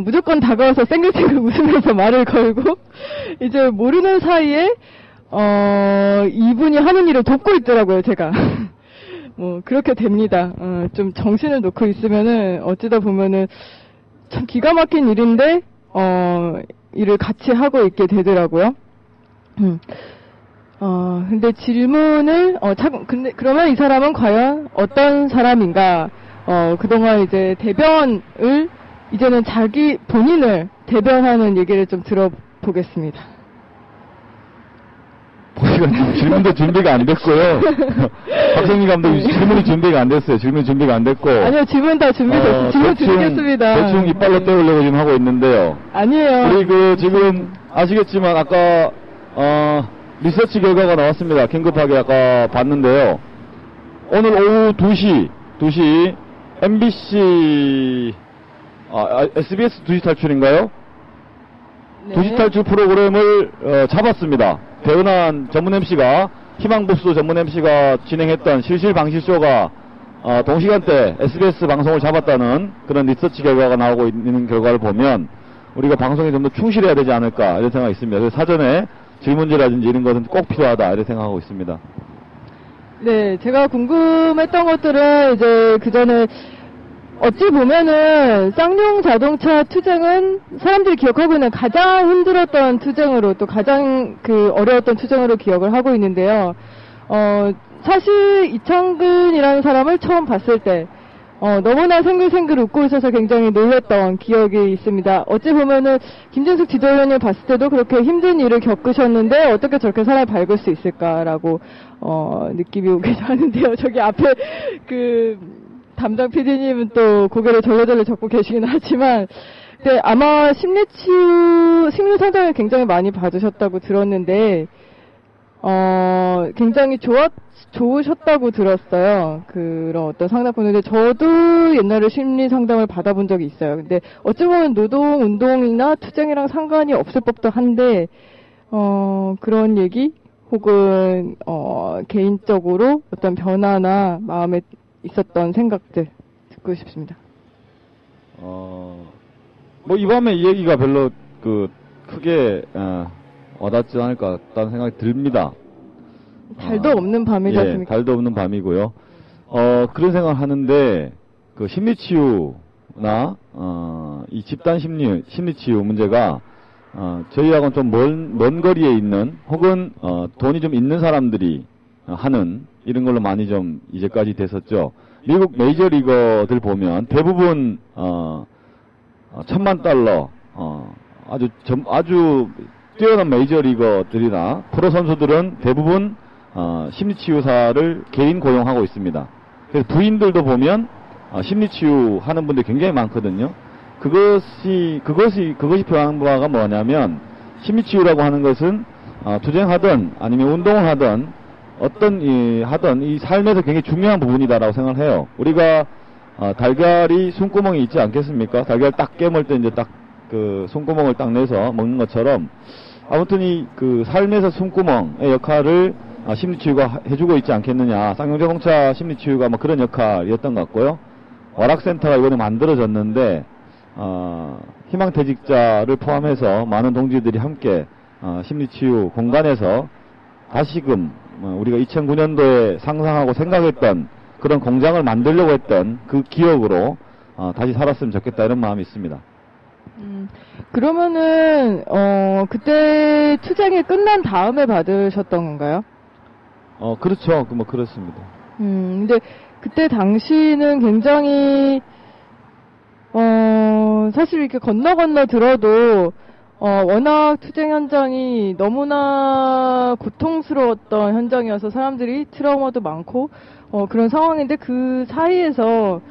무조건 다가와서 쌩글쌩글 웃으면서 말을 걸고 이제 모르는 사이에 이분이 하는 일을 돕고 있더라고요, 제가. 뭐 그렇게 됩니다. 좀 정신을 놓고 있으면은 어찌다 보면은 참 기가 막힌 일인데 일을 같이 하고 있게 되더라고요. 근데 질문을, 근데, 그러면 이 사람은 과연 어떤 사람인가? 그동안 이제 대변을, 이제는 본인을 대변하는 얘기를 좀 들어보겠습니다. 보시간 질문도 준비가 안 됐고요. 박성민 감독이 질문이 준비가 안 됐어요. 질문 준비가 안 됐고. 아니요, 질문 다 준비됐어요. 질문 드리겠습니다. 대충 이빨로 때우려고 지금 하고 있는데요. 아니에요. 우리 지금 아시겠지만 아까, 리서치 결과가 나왔습니다. 긴급하게 아까 봤는데요. 오늘 오후 2시, MBC, SBS 2시 탈출인가요? 네. 2시 탈출 프로그램을 잡았습니다. 배은한 전문 MC가, 희망보수 전문 MC가 진행했던 실실 방실쇼가 동시간대 SBS 방송을 잡았다는 그런 리서치 결과가 나오고 있는 결과를 보면 우리가 방송에 좀 더 충실해야 되지 않을까 이런 생각이 있습니다. 그래서 사전에 질문지라든지 이런 것은 꼭 필요하다 이렇게 생각하고 있습니다. 네, 제가 궁금했던 것들은 이제 그 전에 어찌 보면은 쌍용 자동차 투쟁은 사람들이 기억하고 있는 가장 힘들었던 투쟁으로 또 가장 어려웠던 투쟁으로 기억을 하고 있는데요. 사실 이창근이라는 사람을 처음 봤을 때 너무나 생글생글 웃고 있어서 굉장히 놀랐던 기억이 있습니다. 어찌 보면은 김진숙 지도위원을 봤을 때도 그렇게 힘든 일을 겪으셨는데 어떻게 저렇게 사람이 밝을 수 있을까라고 느낌이 오기도 하는데요. 저기 앞에 담당 PD님은 또 고개를 절레절레 젓고 계시긴 하지만 근데 아마 심리 상담을 굉장히 많이 받으셨다고 들었는데 굉장히 좋으셨다고 들었어요. 그런 어떤 상담꾼인데 저도 옛날에 심리 상담을 받아본 적이 있어요. 근데 어찌 보면 노동 운동이나 투쟁이랑 상관이 없을 법도 한데 그런 얘기 혹은 개인적으로 어떤 변화나 마음에 있었던 생각들 듣고 싶습니다. 뭐 이 밤에 이 얘기가 별로 크게 와닿지 않을 것 같다는 생각이 듭니다. 달도 없는 밤이지 않습니까? 예, 달도 없는 밤이고요. 그런 생각을 하는데, 심리치유나, 이 집단 심리치유 문제가, 저희하고는 좀 먼 거리에 있는, 혹은, 돈이 좀 있는 사람들이 하는, 이런 걸로 많이 좀 이제까지 됐었죠. 미국 메이저리거들 보면 대부분, $10,000,000, 아주 뛰어난 메이저리거들이나 프로 선수들은 대부분 심리치유사를 개인 고용하고 있습니다. 그래서 부인들도 보면 심리치유 하는 분들이 굉장히 많거든요. 그것이 표현한 바가 뭐냐면 심리치유라고 하는 것은 투쟁하든 아니면 운동을 하든 하든 이 삶에서 굉장히 중요한 부분이다라고 생각을 해요. 우리가 달걀이 숨구멍이 있지 않겠습니까? 달걀 딱 깨물 때 이제 딱 손구멍을 딱 내서 먹는 것처럼 아무튼 삶에서 숨구멍의 역할을 심리치유가 해주고 있지 않겠느냐. 쌍용자동차 심리치유가 뭐 그런 역할이었던 것 같고요. 와락센터가 이번에 만들어졌는데 희망퇴직자를 포함해서 많은 동지들이 함께 심리치유 공간에서 다시금 우리가 2009년도에 상상하고 생각했던 그런 공장을 만들려고 했던 그 기억으로 다시 살았으면 좋겠다 이런 마음이 있습니다. 그러면은 그때 투쟁이 끝난 다음에 받으셨던 건가요? 그렇죠. 그렇습니다. 근데 그때 당시는 굉장히 사실 이렇게 건너 들어도 워낙 투쟁 현장이 너무나 고통스러웠던 현장이어서 사람들이 트라우마도 많고 그런 상황인데 그 사이에서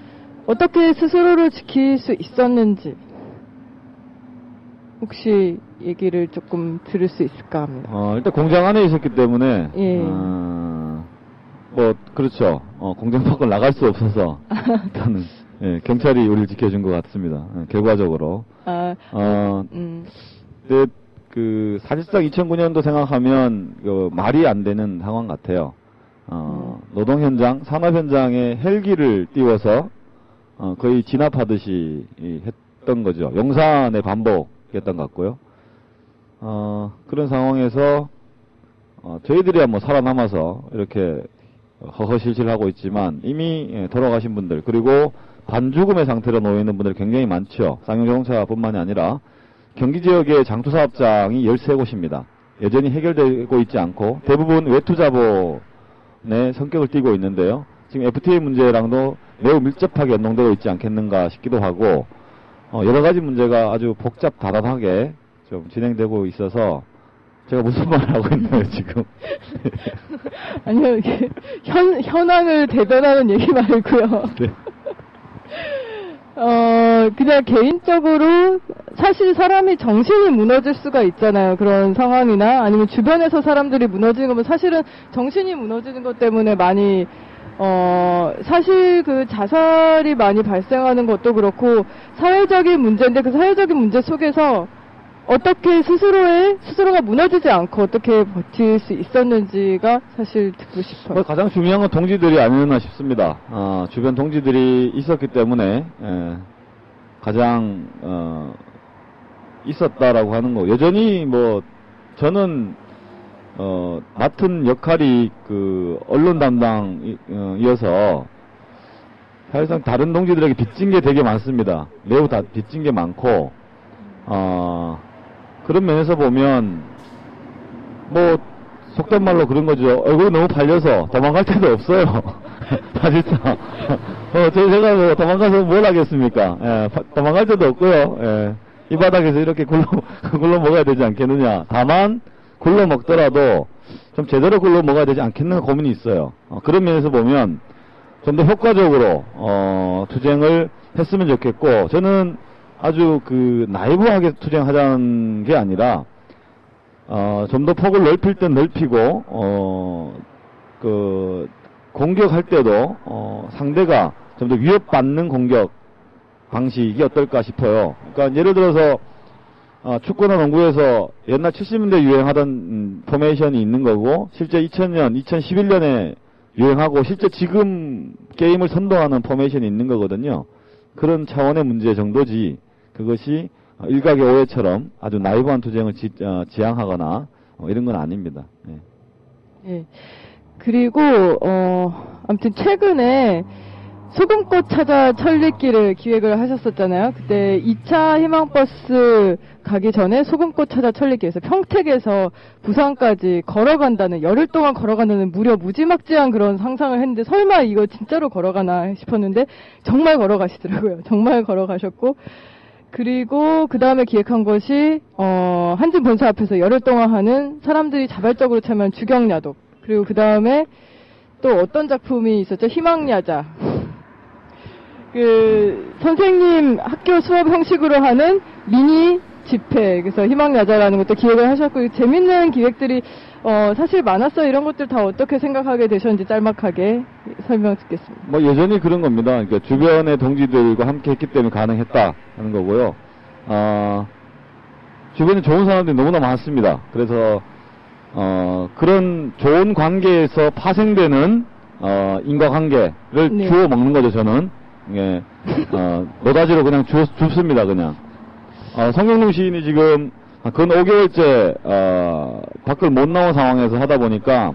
어떻게 스스로를 지킬 수 있었는지 혹시 얘기를 조금 들을 수 있을까 합니다. 일단 공장 안에 있었기 때문에 예. 그렇죠. 공장 밖을 나갈 수 없어서 일단은 예, 경찰이 우리를 지켜준 것 같습니다. 결과적으로. 근데 사실상 2009년도 생각하면 말이 안 되는 상황 같아요. 노동 현장, 산업 현장에 헬기를 띄워서 거의 진압하듯이 했던 거죠. 용산의 반복이었던 것 같고요. 그런 상황에서 저희들이야 뭐 살아남아서 이렇게 허허실실하고 있지만 이미 돌아가신 분들 그리고 반죽음의 상태로 놓여 있는 분들이 굉장히 많죠. 쌍용자동차뿐만이 아니라 경기 지역의 장투사업장이 13곳입니다. 여전히 해결되고 있지 않고 대부분 외투자본의 성격을 띠고 있는데요. 지금 FTA 문제랑도 매우 밀접하게 연동되어 있지 않겠는가 싶기도 하고 여러 가지 문제가 아주 복잡다단하게 좀 진행되고 있어서 제가 무슨 말을 하고 있나요 지금? 아니요, 이게 현황을 대변하는 얘기 말고요. 네. 그냥 개인적으로 사실 사람이 정신이 무너질 수가 있잖아요. 그런 상황이나 아니면 주변에서 사람들이 무너지는 거면 사실은 정신이 무너지는 것 때문에 많이 사실 자살이 많이 발생하는 것도 그렇고 사회적인 문제인데 그 사회적인 문제 속에서 어떻게 스스로가 무너지지 않고 어떻게 버틸 수 있었는지가 사실 듣고 싶어요. 가장 중요한 건 동지들이 아니었나 싶습니다. 주변 동지들이 있었기 때문에 가장 있었다라고 하는 거. 여전히 저는 맡은 역할이 언론 담당이어서 사실상 다른 동지들에게 빚진 게 되게 많습니다. 매우 다 빚진 게 많고, 그런 면에서 보면, 뭐, 속된 말로 그런 거죠. 얼굴이 너무 팔려서 도망갈 데도 없어요. 사실상. 제가 뭐 도망가서 뭘 하겠습니까? 예, 도망갈 데도 없고요. 예, 이 바닥에서 이렇게 굴러 먹어야 되지 않겠느냐. 다만, 굴러 먹더라도 좀 제대로 굴러 먹어야 되지 않겠는 고민이 있어요. 그런 면에서 보면 좀 더 효과적으로, 투쟁을 했으면 좋겠고, 저는 아주 나이브하게 투쟁하자는 게 아니라, 좀 더 폭을 넓힐 땐 넓히고, 공격할 때도, 상대가 좀 더 위협받는 공격 방식이 어떨까 싶어요. 그러니까 예를 들어서, 축구나 농구에서 옛날 70년대 유행하던 포메이션이 있는 거고, 실제 2000년, 2011년에 유행하고, 실제 지금 게임을 선도하는 포메이션이 있는 거거든요. 그런 차원의 문제 정도지, 그것이 일각의 오해처럼 아주 나이브한 투쟁을 지향하거나 이런 건 아닙니다. 예. 예. 그리고 아무튼 최근에 소금꽃 찾아 천리길을 기획을 하셨었잖아요. 그때 2차 희망버스 가기 전에 소금꽃 찾아 천리길에서 평택에서 부산까지 걸어간다는, 열흘 동안 걸어간다는 무려 무지막지한 그런 상상을 했는데, 설마 이거 진짜로 걸어가나 싶었는데 정말 걸어가시더라고요. 정말 걸어가셨고, 그리고 그 다음에 기획한 것이 한진 본사 앞에서 열흘 동안 하는 사람들이 자발적으로 참여한 주경야독, 그리고 그 다음에 또 어떤 작품이 있었죠? 희망야자. 선생님 학교 수업 형식으로 하는 미니 집회, 그래서 희망야자라는 것도 기획을 하셨고, 재밌는 기획들이 사실 많았어요. 이런 것들 다 어떻게 생각하게 되셨는지 짤막하게 설명 듣겠습니다. 뭐 여전히 그런 겁니다. 그러니까 주변의 동지들과 함께 했기 때문에 가능했다 하는 거고요. 주변에 좋은 사람들이 너무나 많습니다. 그래서 그런 좋은 관계에서 파생되는 인과관계를 네. 주워 먹는 거죠. 저는 예, 노다지로 그냥 줍습니다. 그냥. 성경룡 시인이 지금 근 5개월째 밖을 못 나온 상황에서 하다 보니까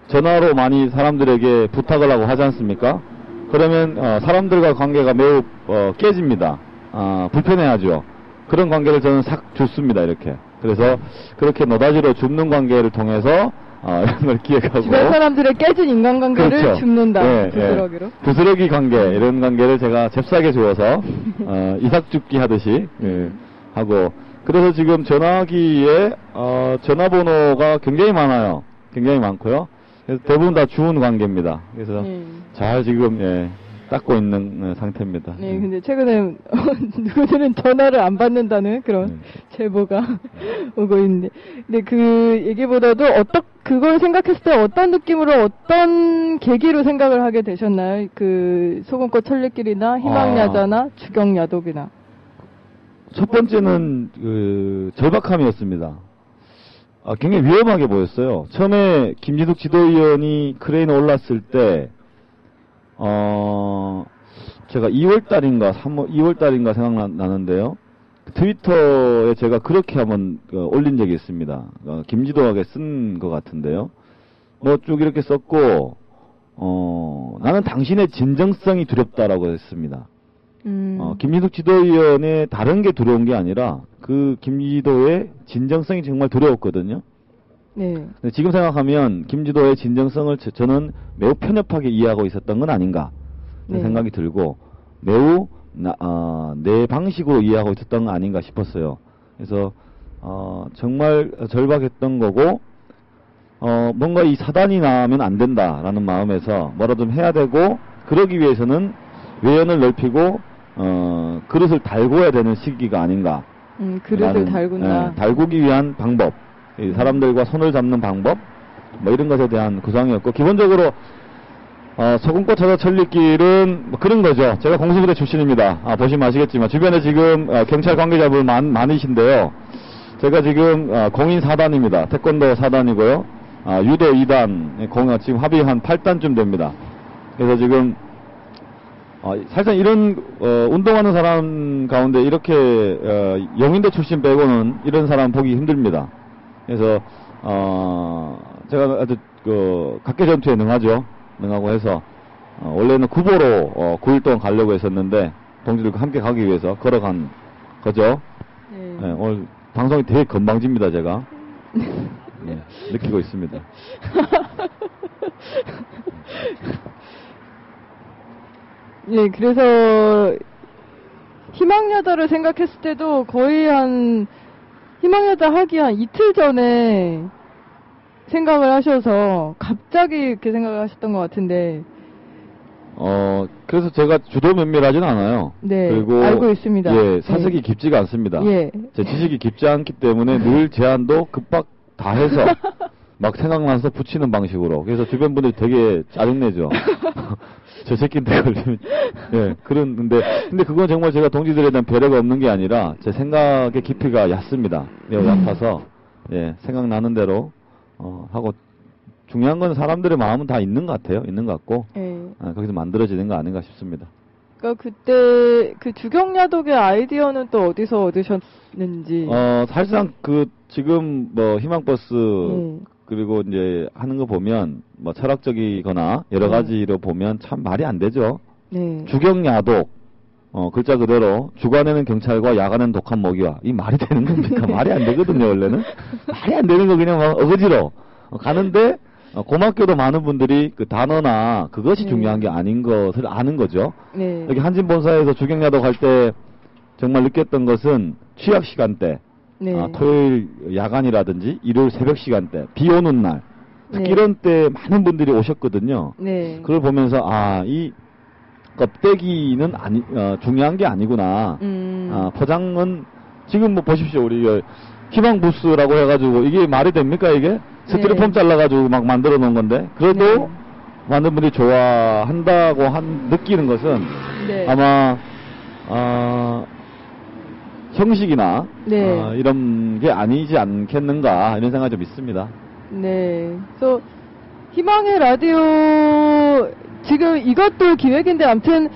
전화로 많이 사람들에게 부탁을 하고 하지 않습니까? 그러면 사람들과 관계가 매우 깨집니다. 불편해하죠. 그런 관계를 저는 싹 줍습니다. 이렇게. 그래서 그렇게 노다지로 줍는 관계를 통해서 이런 걸 기획하고, 주변 사람들의 깨진 인간관계를 그렇죠. 줍는다. 예, 부스러기로. 예. 부스러기 관계, 이런 관계를 제가 잽싸게 주어서 이삭줍기 하듯이 하고, 그래서 지금 전화기에 전화번호가 굉장히 많아요. 굉장히 많고요. 그래서 대부분 다 주운 관계입니다. 그래서 잘 지금 닦고 있는 상태입니다. 네, 근데 최근에 누구들은 전화를 안 받는다는 그런 제보가 오고 있는데, 근데 그 얘기보다도 그걸 생각했을 때 어떤 느낌으로, 어떤 계기로 생각을 하게 되셨나요? 그 소금꽃 천리길이나 희망야자나 주경야독이나. 첫 번째는 절박함이었습니다. 굉장히 위험하게 보였어요. 처음에 김진숙 지도위원이 크레인에 올랐을 때 제가 2월달인가 생각나는데요. 트위터에 제가 그렇게 한번 올린 적이 있습니다. 김지도하게 쓴 것 같은데요. 뭐 쭉 이렇게 썼고, 나는 당신의 진정성이 두렵다라고 했습니다. 김진숙 지도위원의 다른 게 두려운 게 아니라 그 김지도의 진정성이 정말 두려웠거든요. 네. 근데 지금 생각하면 김지도의 진정성을 저는 매우 편협하게 이해하고 있었던 건 아닌가 생각이 들고, 매우 내 방식으로 이해하고 있었던 건 아닌가 싶었어요. 그래서 정말 절박했던 거고, 뭔가 이 사단이 나면 안 된다라는 마음에서 뭐라도 좀 해야 되고, 그러기 위해서는 외연을 넓히고 그릇을 달궈야 되는 시기가 아닌가. 그릇을 달군다. 달구기 위한 방법, 사람들과 손을 잡는 방법, 뭐 이런 것에 대한 구상이었고, 기본적으로 소금꽃 찾아 천리길은 뭐 그런 거죠. 제가 공수부대 출신입니다. 보시면 아시겠지만 주변에 지금 경찰 관계자분 많으신데요. 제가 지금 공인 4단입니다. 태권도 4단이고요. 유도 2단, 지금 합의 한 8단쯤 됩니다. 그래서 지금 사실상 이런 운동하는 사람 가운데 이렇게 영인대 출신 빼고는 이런 사람 보기 힘듭니다. 그래서 제가 아주 각계 전투에 능하고 해서 원래는 구보로 9일 동안 가려고 했었는데 동지들과 함께 가기 위해서 걸어간 거죠. 네, 오늘 방송이 되게 건방집니다, 제가. 네, 느끼고 있습니다. 예, 그래서 희망야자를 생각했을 때도 거의 희망야자 하기 한 이틀 전에 생각을 하셔서 갑자기 이렇게 생각을 하셨던 것 같은데. 그래서 제가 주도 면밀하진 않아요. 네, 그리고 알고 있습니다. 예, 사색이 깊지가 않습니다. 예. 제 지식이 깊지 않기 때문에 늘 제안도 급박 다 해서 막 생각나서 붙이는 방식으로. 그래서 주변 분들이 되게 짜증내죠. 저 새끼인데 걸리면. 예, 근데 그건 정말 제가 동지들에 대한 배려가 없는 게 아니라 제 생각의 깊이가 얕습니다. 얕아서, 예, 생각나는 대로, 하고, 중요한 건 사람들의 마음은 다 있는 것 같아요. 있는 것 같고, 거기서 만들어지는 거 아닌가 싶습니다. 그러니까 그때 그 주경야독의 아이디어는 또 어디서 얻으셨는지. 사실상 지금 희망버스, 그리고 이제 하는 거 보면 철학적이거나 여러 가지로 보면 참 말이 안 되죠. 네. 주경야독, 글자 그대로 주간에는 경찰과 야간에는 독한 모기와. 이 말이 되는 겁니까? 말이 안 되거든요, 원래는. 말이 안 되는 거 그냥 막 어거지로 가는데 고맙게도 많은 분들이 그 단어나 그것이 중요한 게 아닌 것을 아는 거죠. 네. 여기 한진본사에서 주경야독 할 때 정말 느꼈던 것은 취약 시간대, 토요일 야간이라든지 일요일 새벽 시간대, 비 오는 날, 특히 이런 때 많은 분들이 오셨거든요. 네. 그걸 보면서 이 껍데기는 중요한 게 아니구나. 포장은 지금 보십시오. 우리 희망 부스라고 해가지고 이게 말이 됩니까 이게? 스티로폼 잘라가지고 막 만들어 놓은 건데 그래도 많은 분들이 좋아한다고 느끼는 것은 아마 형식이나 이런 게 아니지 않겠는가 이런 생각이 좀 있습니다. 네. 그래서 희망의 라디오 지금 이것도 기획인데 아무튼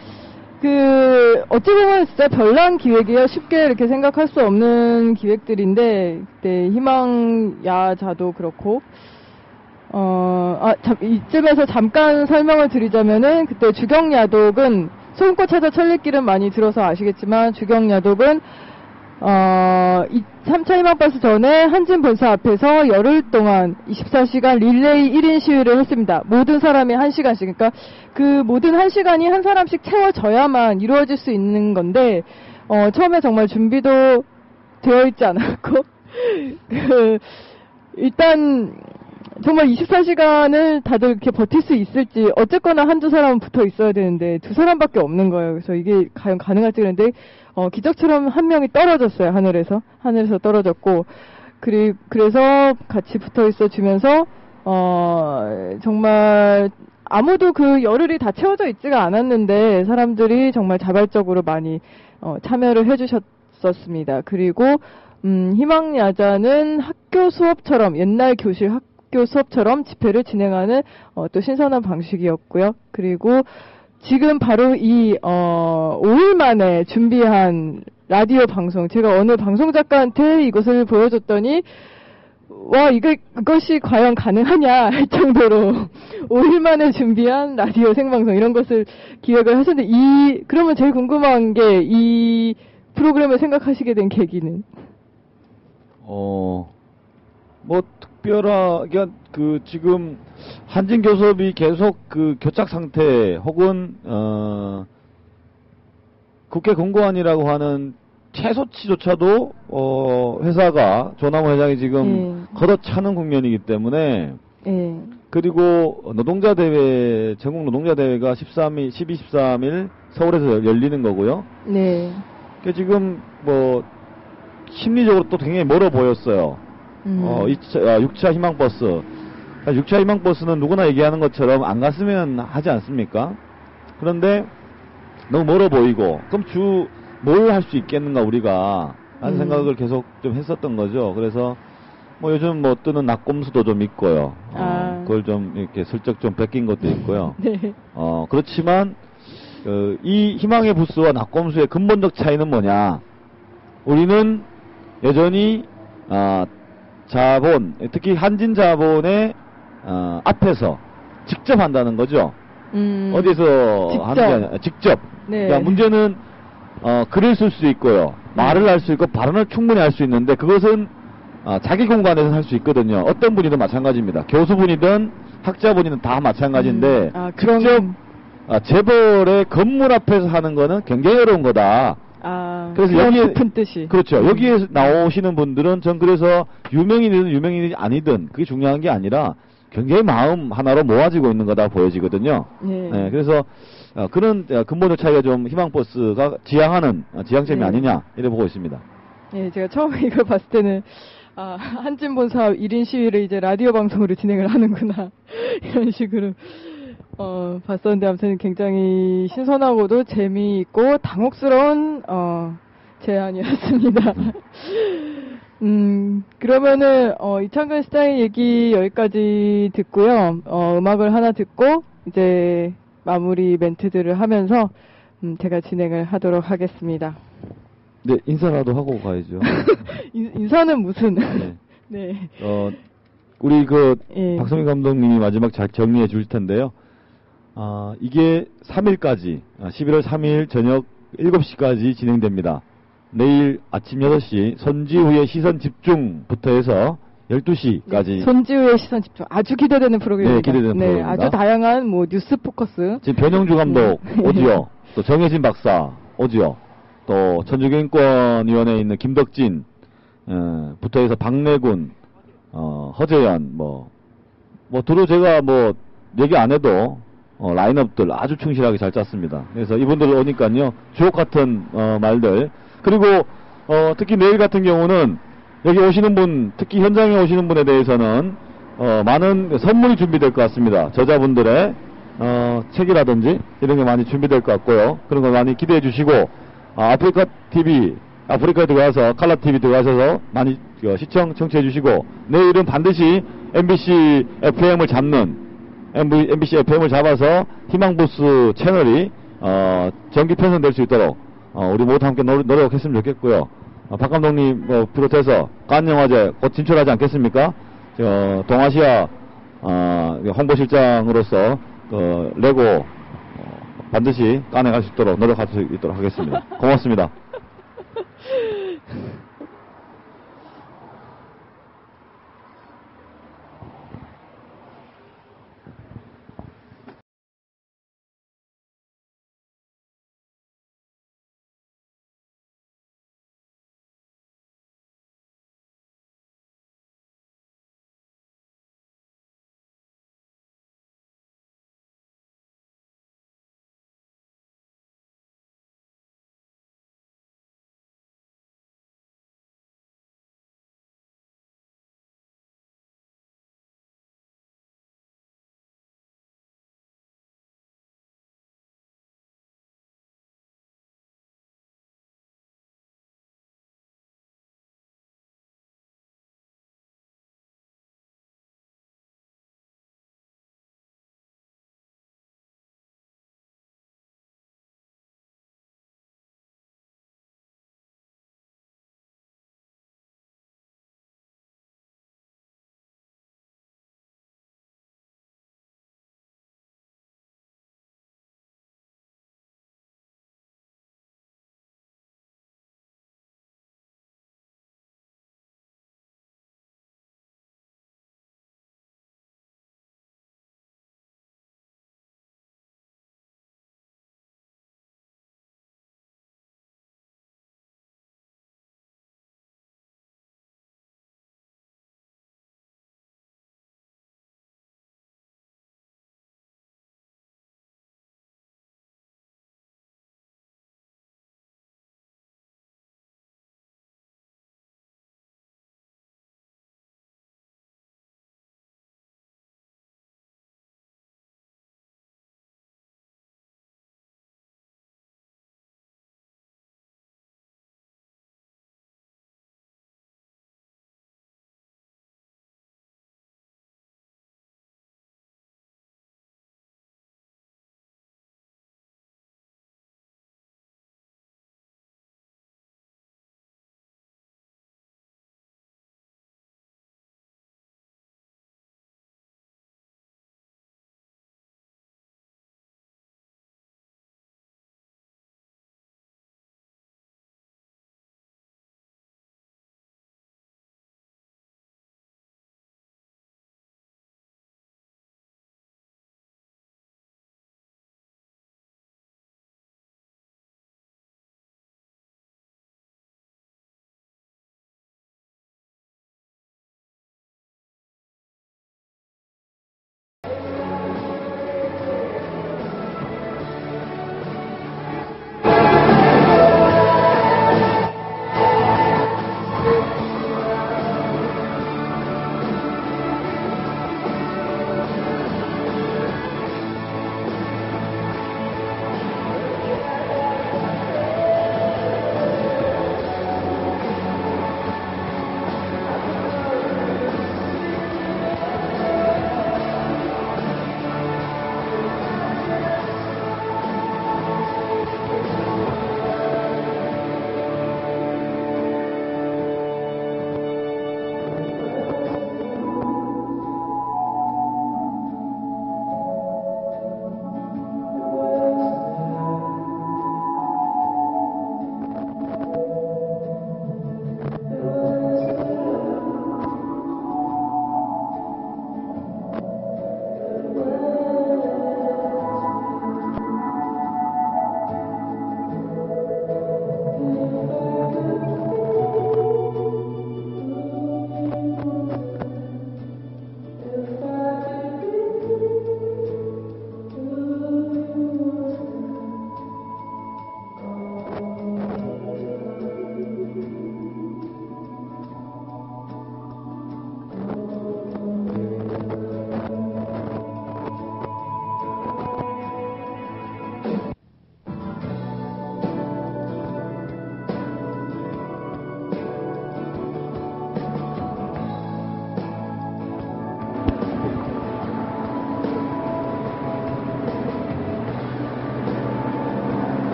어찌 보면 진짜 별난 기획이에요. 쉽게 이렇게 생각할 수 없는 기획들인데, 그때 희망야자도 그렇고, 이쯤에서 잠깐 설명을 드리자면은, 그때 주경야독은, 소금꽃 찾아 천리길은 많이 들어서 아시겠지만, 주경야독은, 3차 희망버스 전에 한진본사 앞에서 열흘 동안 24시간 릴레이 1인 시위를 했습니다. 모든 사람이 1시간씩. 그러니까 그 모든 1시간이 한 사람씩 채워져야만 이루어질 수 있는 건데, 처음에 정말 준비도 되어 있지 않았고, 일단, 정말 24시간을 다들 이렇게 버틸 수 있을지, 어쨌거나 한두 사람은 붙어 있어야 되는데, 2사람밖에 없는 거예요. 그래서 이게 과연 가능할지 그랬는데, 기적처럼 한 명이 떨어졌어요, 하늘에서 떨어졌고, 그래서 같이 붙어 있어 주면서, 정말, 아무도 그 열흘이 다 채워져 있지가 않았는데, 사람들이 정말 자발적으로 많이, 참여를 해주셨었습니다. 그리고, 희망야자는 학교 수업처럼, 옛날 교실 학교 수업처럼 집회를 진행하는, 또 신선한 방식이었고요. 그리고, 지금 바로 5일 만에 준비한 라디오 방송, 제가 어느 방송 작가한테 이것을 보여줬더니, 와, 이것이 과연 가능하냐 할 정도로 5일 만에 준비한 라디오 생방송, 이런 것을 기획을 하셨는데, 그러면 제일 궁금한 게, 이 프로그램을 생각하시게 된 계기는? 특별하게, 지금, 한진교섭이 계속 교착 상태, 혹은, 국회 공고안이라고 하는 최소치조차도, 회사가, 조남호 회장이 지금 걷어차는 국면이기 때문에, 그리고 노동자대회, 전국 노동자대회가 12, 13일 서울에서 열리는 거고요. 네. 지금, 심리적으로 또 굉장히 멀어 보였어요. 6차 희망버스. 6차 희망버스는 누구나 얘기하는 것처럼 안 갔으면 하지 않습니까? 그런데 너무 멀어 보이고, 그럼 뭘 할 수 있겠는가, 우리가. 라는 생각을 계속 좀 했었던 거죠. 그래서, 요즘 뜨는 낙곰수도 좀 있고요. 그걸 좀 이렇게 슬쩍 좀 베낀 것도 있고요. 네. 그렇지만, 이 희망의 부스와 낙곰수의 근본적 차이는 뭐냐? 우리는 여전히, 자본, 특히 한진자본의 앞에서 직접 한다는 거죠. 어디서 직접. 하는 게 아니라 직접. 네. 그러니까 문제는 글을 쓸 수 있고요. 말을 할 수 있고 발언을 충분히 할 수 있는데 그것은 자기 공간에서 할 수 있거든요. 어떤 분이든 마찬가지입니다. 교수분이든 학자분이든 다 마찬가지인데 직접 재벌의 건물 앞에서 하는 거는 굉장히 어려운 거다. 그래서 여기에 깊은 뜻이. 그렇죠. 여기에 나오시는 분들은 전 그래서 유명인이든 유명인이 아니든 그게 중요한 게 아니라 굉장히 마음 하나로 모아지고 있는 거다 보여지거든요. 네, 그래서 그런 근본적 차이가 좀 희망버스가 지향하는 지향점이 네. 아니냐 이래 보고 있습니다. 예, 제가 처음에 이걸 봤을 때는 한진본 사업 1인 시위를 이제 라디오 방송으로 진행을 하는구나 이런 식으로 봤었는데 아무튼 굉장히 신선하고도 재미있고 당혹스러운 제안이었습니다. 그러면은 이창근 시장의 얘기 여기까지 듣고요. 음악을 하나 듣고 이제 마무리 멘트들을 하면서 제가 진행을 하도록 하겠습니다. 네, 인사라도 하고 가야죠. 인사는 무슨? 네. 네. 우리 예. 박성민 감독님이 마지막 잘 정리해 주실 텐데요. 이게 3일까지, 11월 3일 저녁 7시까지 진행됩니다. 내일 아침 6시 손지우의 시선 집중부터 해서 12시까지. 손지우의 시선 집중. 아주 기대되는 프로그램입니다. 네, 기대되는 프로그램입니다. 아주 다양한 뉴스 포커스. 지금 변영주 감독 오디오, 또 정혜진 박사 오디오, 또 천주교인권위원회에 있는 김덕진, 부터 해서 박래군, 허재현, 두루 제가 얘기 안 해도, 라인업들 아주 충실하게 잘 짰습니다. 그래서 이분들 오니까요, 주옥 같은, 말들. 그리고, 특히 내일 같은 경우는, 여기 오시는 분, 특히 현장에 오시는 분에 대해서는, 많은 선물이 준비될 것 같습니다. 저자분들의, 책이라든지, 이런 게 많이 준비될 것 같고요. 그런 거 많이 기대해 주시고, 아프리카 들어가서, 칼라 TV 들어가셔서 많이 시청, 청취해 주시고, 내일은 반드시 MBC FM을 잡아서 희망부스 채널이, 정기 편성될 수 있도록, 우리 모두 함께 노력했으면 좋겠고요. 박 감독님, 비롯해서, 깐영화제 곧 진출하지 않겠습니까? 동아시아, 홍보실장으로서, 레고, 반드시 까내갈 수 있도록 노력할 수 있도록 하겠습니다. 고맙습니다.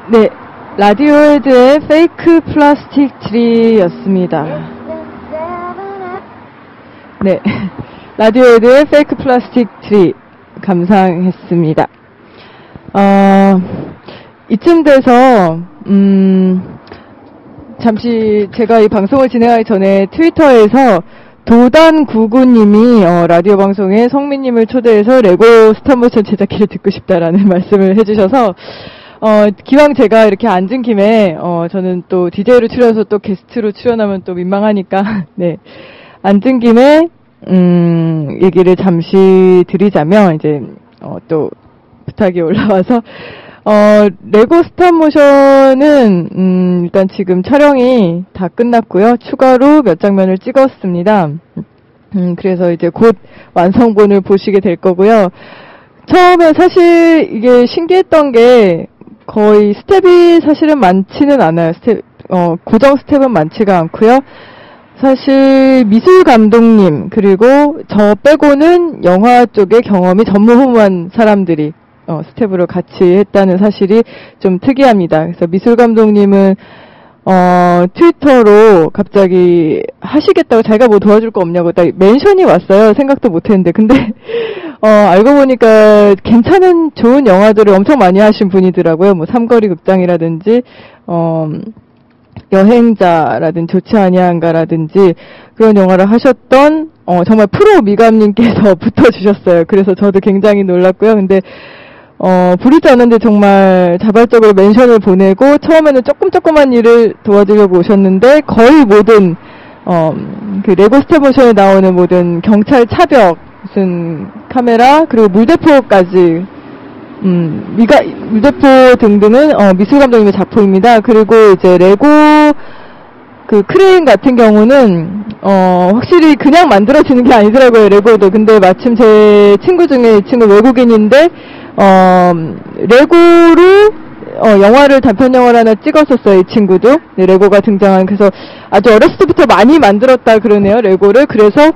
네, 라디오헤드의 페이크 플라스틱 트리였습니다. 네, 라디오헤드의 페이크 플라스틱 트리 감상했습니다. 이쯤 돼서 잠시 제가 이 방송을 진행하기 전에 트위터에서 도단구구님이 라디오 방송에 성민님을 초대해서 레고 스탑모션 제작기를 듣고 싶다라는 말씀을 해주셔서 기왕 제가 이렇게 앉은 김에 저는 또 DJ로 출연해서 또 게스트로 출연하면 또 민망하니까 네, 앉은 김에 얘기를 잠시 드리자면 이제 또 부탁이 올라와서 레고 스탑모션은 일단 지금 촬영이 다 끝났고요. 추가로 몇 장면을 찍었습니다. 그래서 이제 곧 완성본을 보시게 될 거고요. 처음에 사실 이게 신기했던 게 거의 스텝이 사실은 많지는 않아요. 고정 스텝은 많지가 않고요. 사실 미술 감독님 그리고 저 빼고는 영화 쪽에 경험이 전무후무한 사람들이 스텝으로 같이 했다는 사실이 좀 특이합니다. 그래서 미술 감독님은 트위터로 갑자기 하시겠다고 자기가 뭐 도와줄 거 없냐고 딱 멘션이 왔어요. 생각도 못했는데 근데 알고 보니까 괜찮은 좋은 영화들을 엄청 많이 하신 분이더라고요. 뭐 삼거리 극장이라든지 여행자라든지 좋지 아니한가라든지 그런 영화를 하셨던 정말 프로 미감님께서 붙어주셨어요. 그래서 저도 굉장히 놀랐고요. 근데 부르지 않았는데 정말 자발적으로 멘션을 보내고 처음에는 조그만 일을 도와주려고 오셨는데 거의 모든 그 레고 스탑모션에 나오는 모든 경찰 차벽 무슨 카메라 그리고 물대포까지 물대포 등등은 미술 감독님의 작품입니다. 그리고 이제 레고 그 크레인 같은 경우는 확실히 그냥 만들어지는 게 아니더라고요. 레고도. 근데 마침 제 친구 중에 이 친구 외국인인데 레고로 영화를 단편 영화를 하나 찍었었어요. 이 친구도. 네, 레고가 등장한. 그래서 아주 어렸을 때부터 많이 만들었다 그러네요. 레고를. 그래서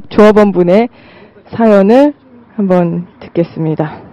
조합원분의 사연을 한번 듣겠습니다.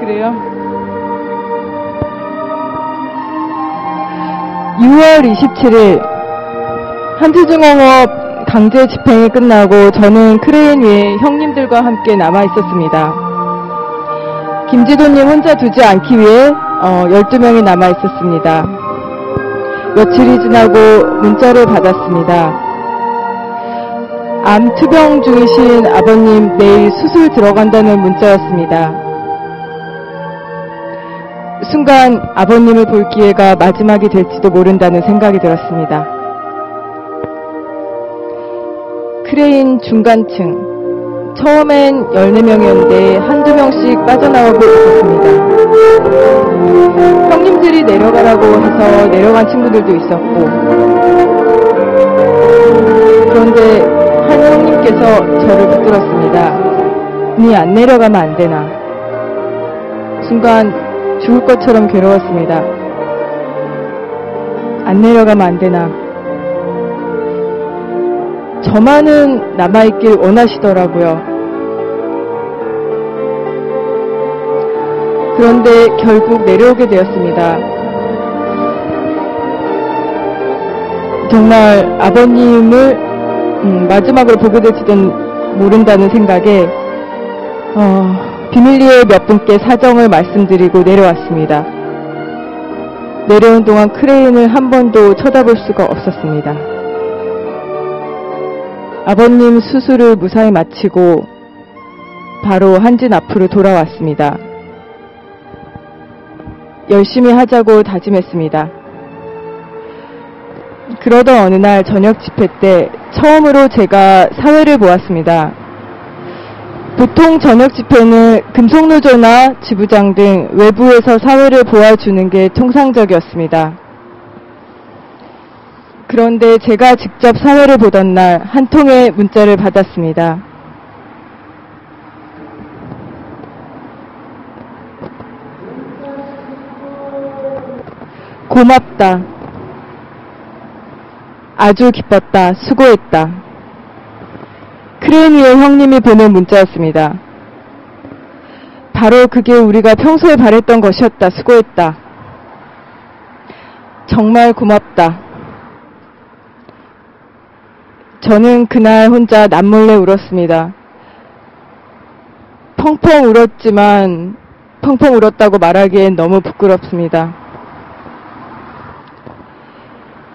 그래요? 6월 27일 한지중공업 강제 집행이 끝나고 저는 크레인 위에 형님들과 함께 남아 있었습니다. 김지도님 혼자 두지 않기 위해 12명이 남아 있었습니다. 며칠이 지나고 문자를 받았습니다. 암 투병 중이신 아버님 내일 수술 들어간다는 문자였습니다. 순간 아버님을 볼 기회가 마지막이 될지도 모른다는 생각이 들었습니다. 크레인 중간층. 처음엔 14명이었는데 한두 명씩 빠져나오고 있었습니다. 형님들이 내려가라고 해서 내려간 친구들도 있었고, 그런데 한 형님께서 저를 붙들었습니다. 니 안 내려가면 안 되나. 순간 죽을 것처럼 괴로웠습니다. 안 내려가면 안 되나. 저만은 남아있길 원하시더라고요. 그런데 결국 내려오게 되었습니다. 정말 아버님을 마지막으로 보게 될지도 모른다는 생각에 비밀리에 몇 분께 사정을 말씀드리고 내려왔습니다. 내려온 동안 크레인을 한 번도 쳐다볼 수가 없었습니다. 아버님 수술을 무사히 마치고 바로 한진 앞으로 돌아왔습니다. 열심히 하자고 다짐했습니다. 그러던 어느 날 저녁 집회 때 처음으로 제가 사회를 보았습니다. 보통 저녁 집회는 금속노조나 지부장 등 외부에서 사회를 보아주는 게 통상적이었습니다. 그런데 제가 직접 사회를 보던 날 한 통의 문자를 받았습니다. 고맙다. 아주 기뻤다. 수고했다. 크레인 위에 형님이 보낸 문자였습니다. 바로 그게 우리가 평소에 바랬던 것이었다. 수고했다. 정말 고맙다. 저는 그날 혼자 남몰래 울었습니다. 펑펑 울었지만 펑펑 울었다고 말하기엔 너무 부끄럽습니다.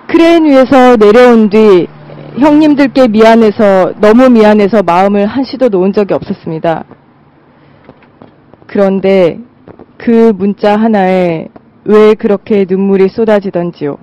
크레인 위에서 내려온 뒤 형님들께 너무 미안해서 마음을 한시도 놓은 적이 없었습니다. 그런데 그 문자 하나에 왜 그렇게 눈물이 쏟아지던지요.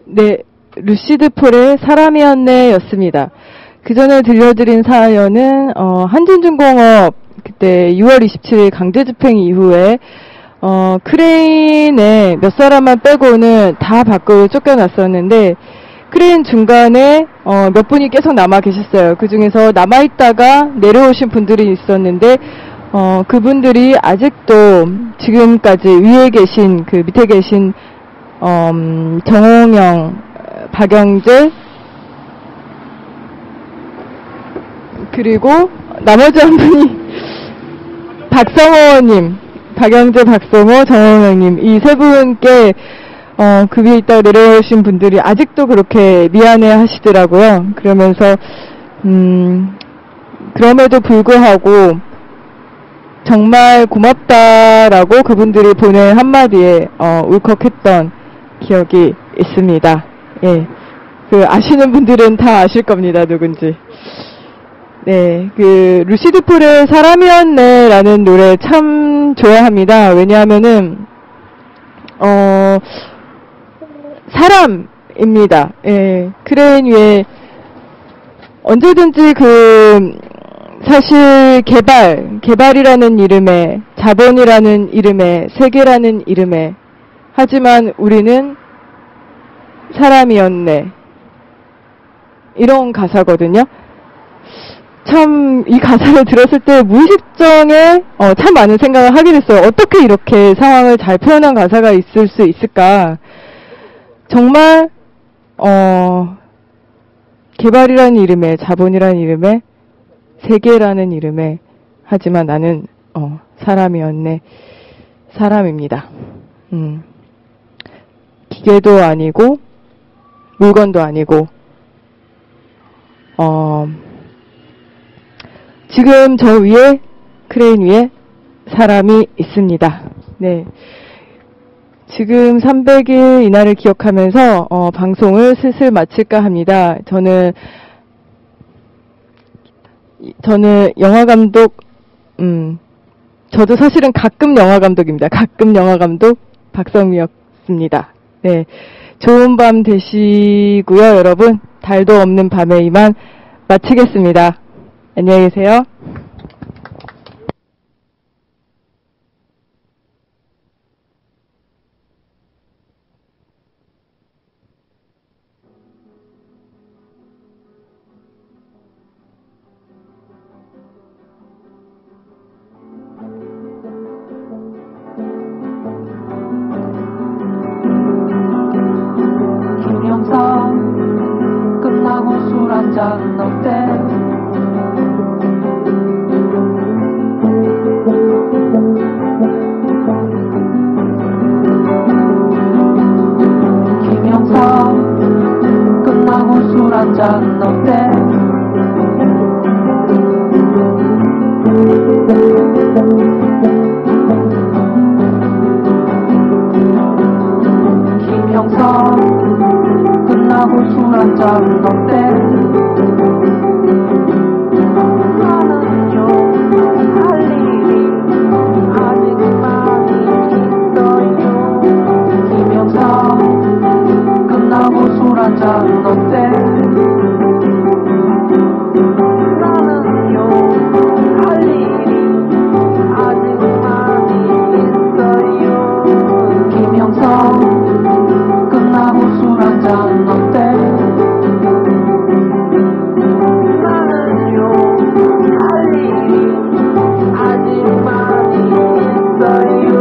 네, 루시드 폴의 사람이었네 였습니다. 그 전에 들려드린 사연은, 한진중공업 그때 6월 27일 강제집행 이후에, 크레인에 몇 사람만 빼고는 다 밖으로 쫓겨났었는데, 크레인 중간에, 몇 분이 계속 남아 계셨어요. 그 중에서 남아있다가 내려오신 분들이 있었는데, 그분들이 아직도 지금까지 위에 계신, 그 밑에 계신, 정홍영, 박영재, 그리고 나머지 한 분이 박성호님, 박영재, 박성호, 정홍영님, 이 세 분께 그 위에 있다가 내려오신 분들이 아직도 그렇게 미안해 하시더라고요. 그러면서 그럼에도 불구하고 정말 고맙다라고 그분들이 보낸 한마디에 울컥했던 기억이 있습니다. 예, 그 아시는 분들은 다 아실 겁니다, 누군지. 네, 그 루시드 폴의 사람이었네라는 노래 참 좋아합니다. 왜냐하면은 사람입니다. 예, 크레인 위에 언제든지 사실 개발이라는 이름에, 자본이라는 이름에, 세계라는 이름에, 하지만 우리는 사람이었네. 이런 가사거든요. 참, 이 가사를 들었을 때 무의식적에 참 많은 생각을 하게 됐어요. 어떻게 이렇게 상황을 잘 표현한 가사가 있을 수 있을까? 정말, 개발이라는 이름에, 자본이라는 이름에, 세계라는 이름에, 하지만 나는, 사람이었네. 사람입니다. 기계도 아니고, 물건도 아니고, 지금 저 위에, 크레인 위에 사람이 있습니다. 네. 지금 300일 이날을 기억하면서, 방송을 슬슬 마칠까 합니다. 저는 영화감독, 저도 사실은 가끔 영화감독입니다. 가끔 영화감독 박성미였습니다. 네. 좋은 밤 되시고요, 여러분. 달도 없는 밤에 이만 마치겠습니다. 안녕히 계세요. 김영삼 끝나고 술 한잔 어때? 김영삼 끝나고 술 한잔 어때? 김영삼 끝나고 술 한잔 어때? 나는요 할 일이 아직 많이 있어요. 김영삼 끝나고 술 한잔 어때? 나는요 할 일이 아직 많이 있어요. 김영삼 끝나고 술 한잔 어때? 나는요 할 일이 아직 많이 있어요.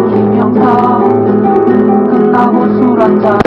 김영삼 끝나고 술 한잔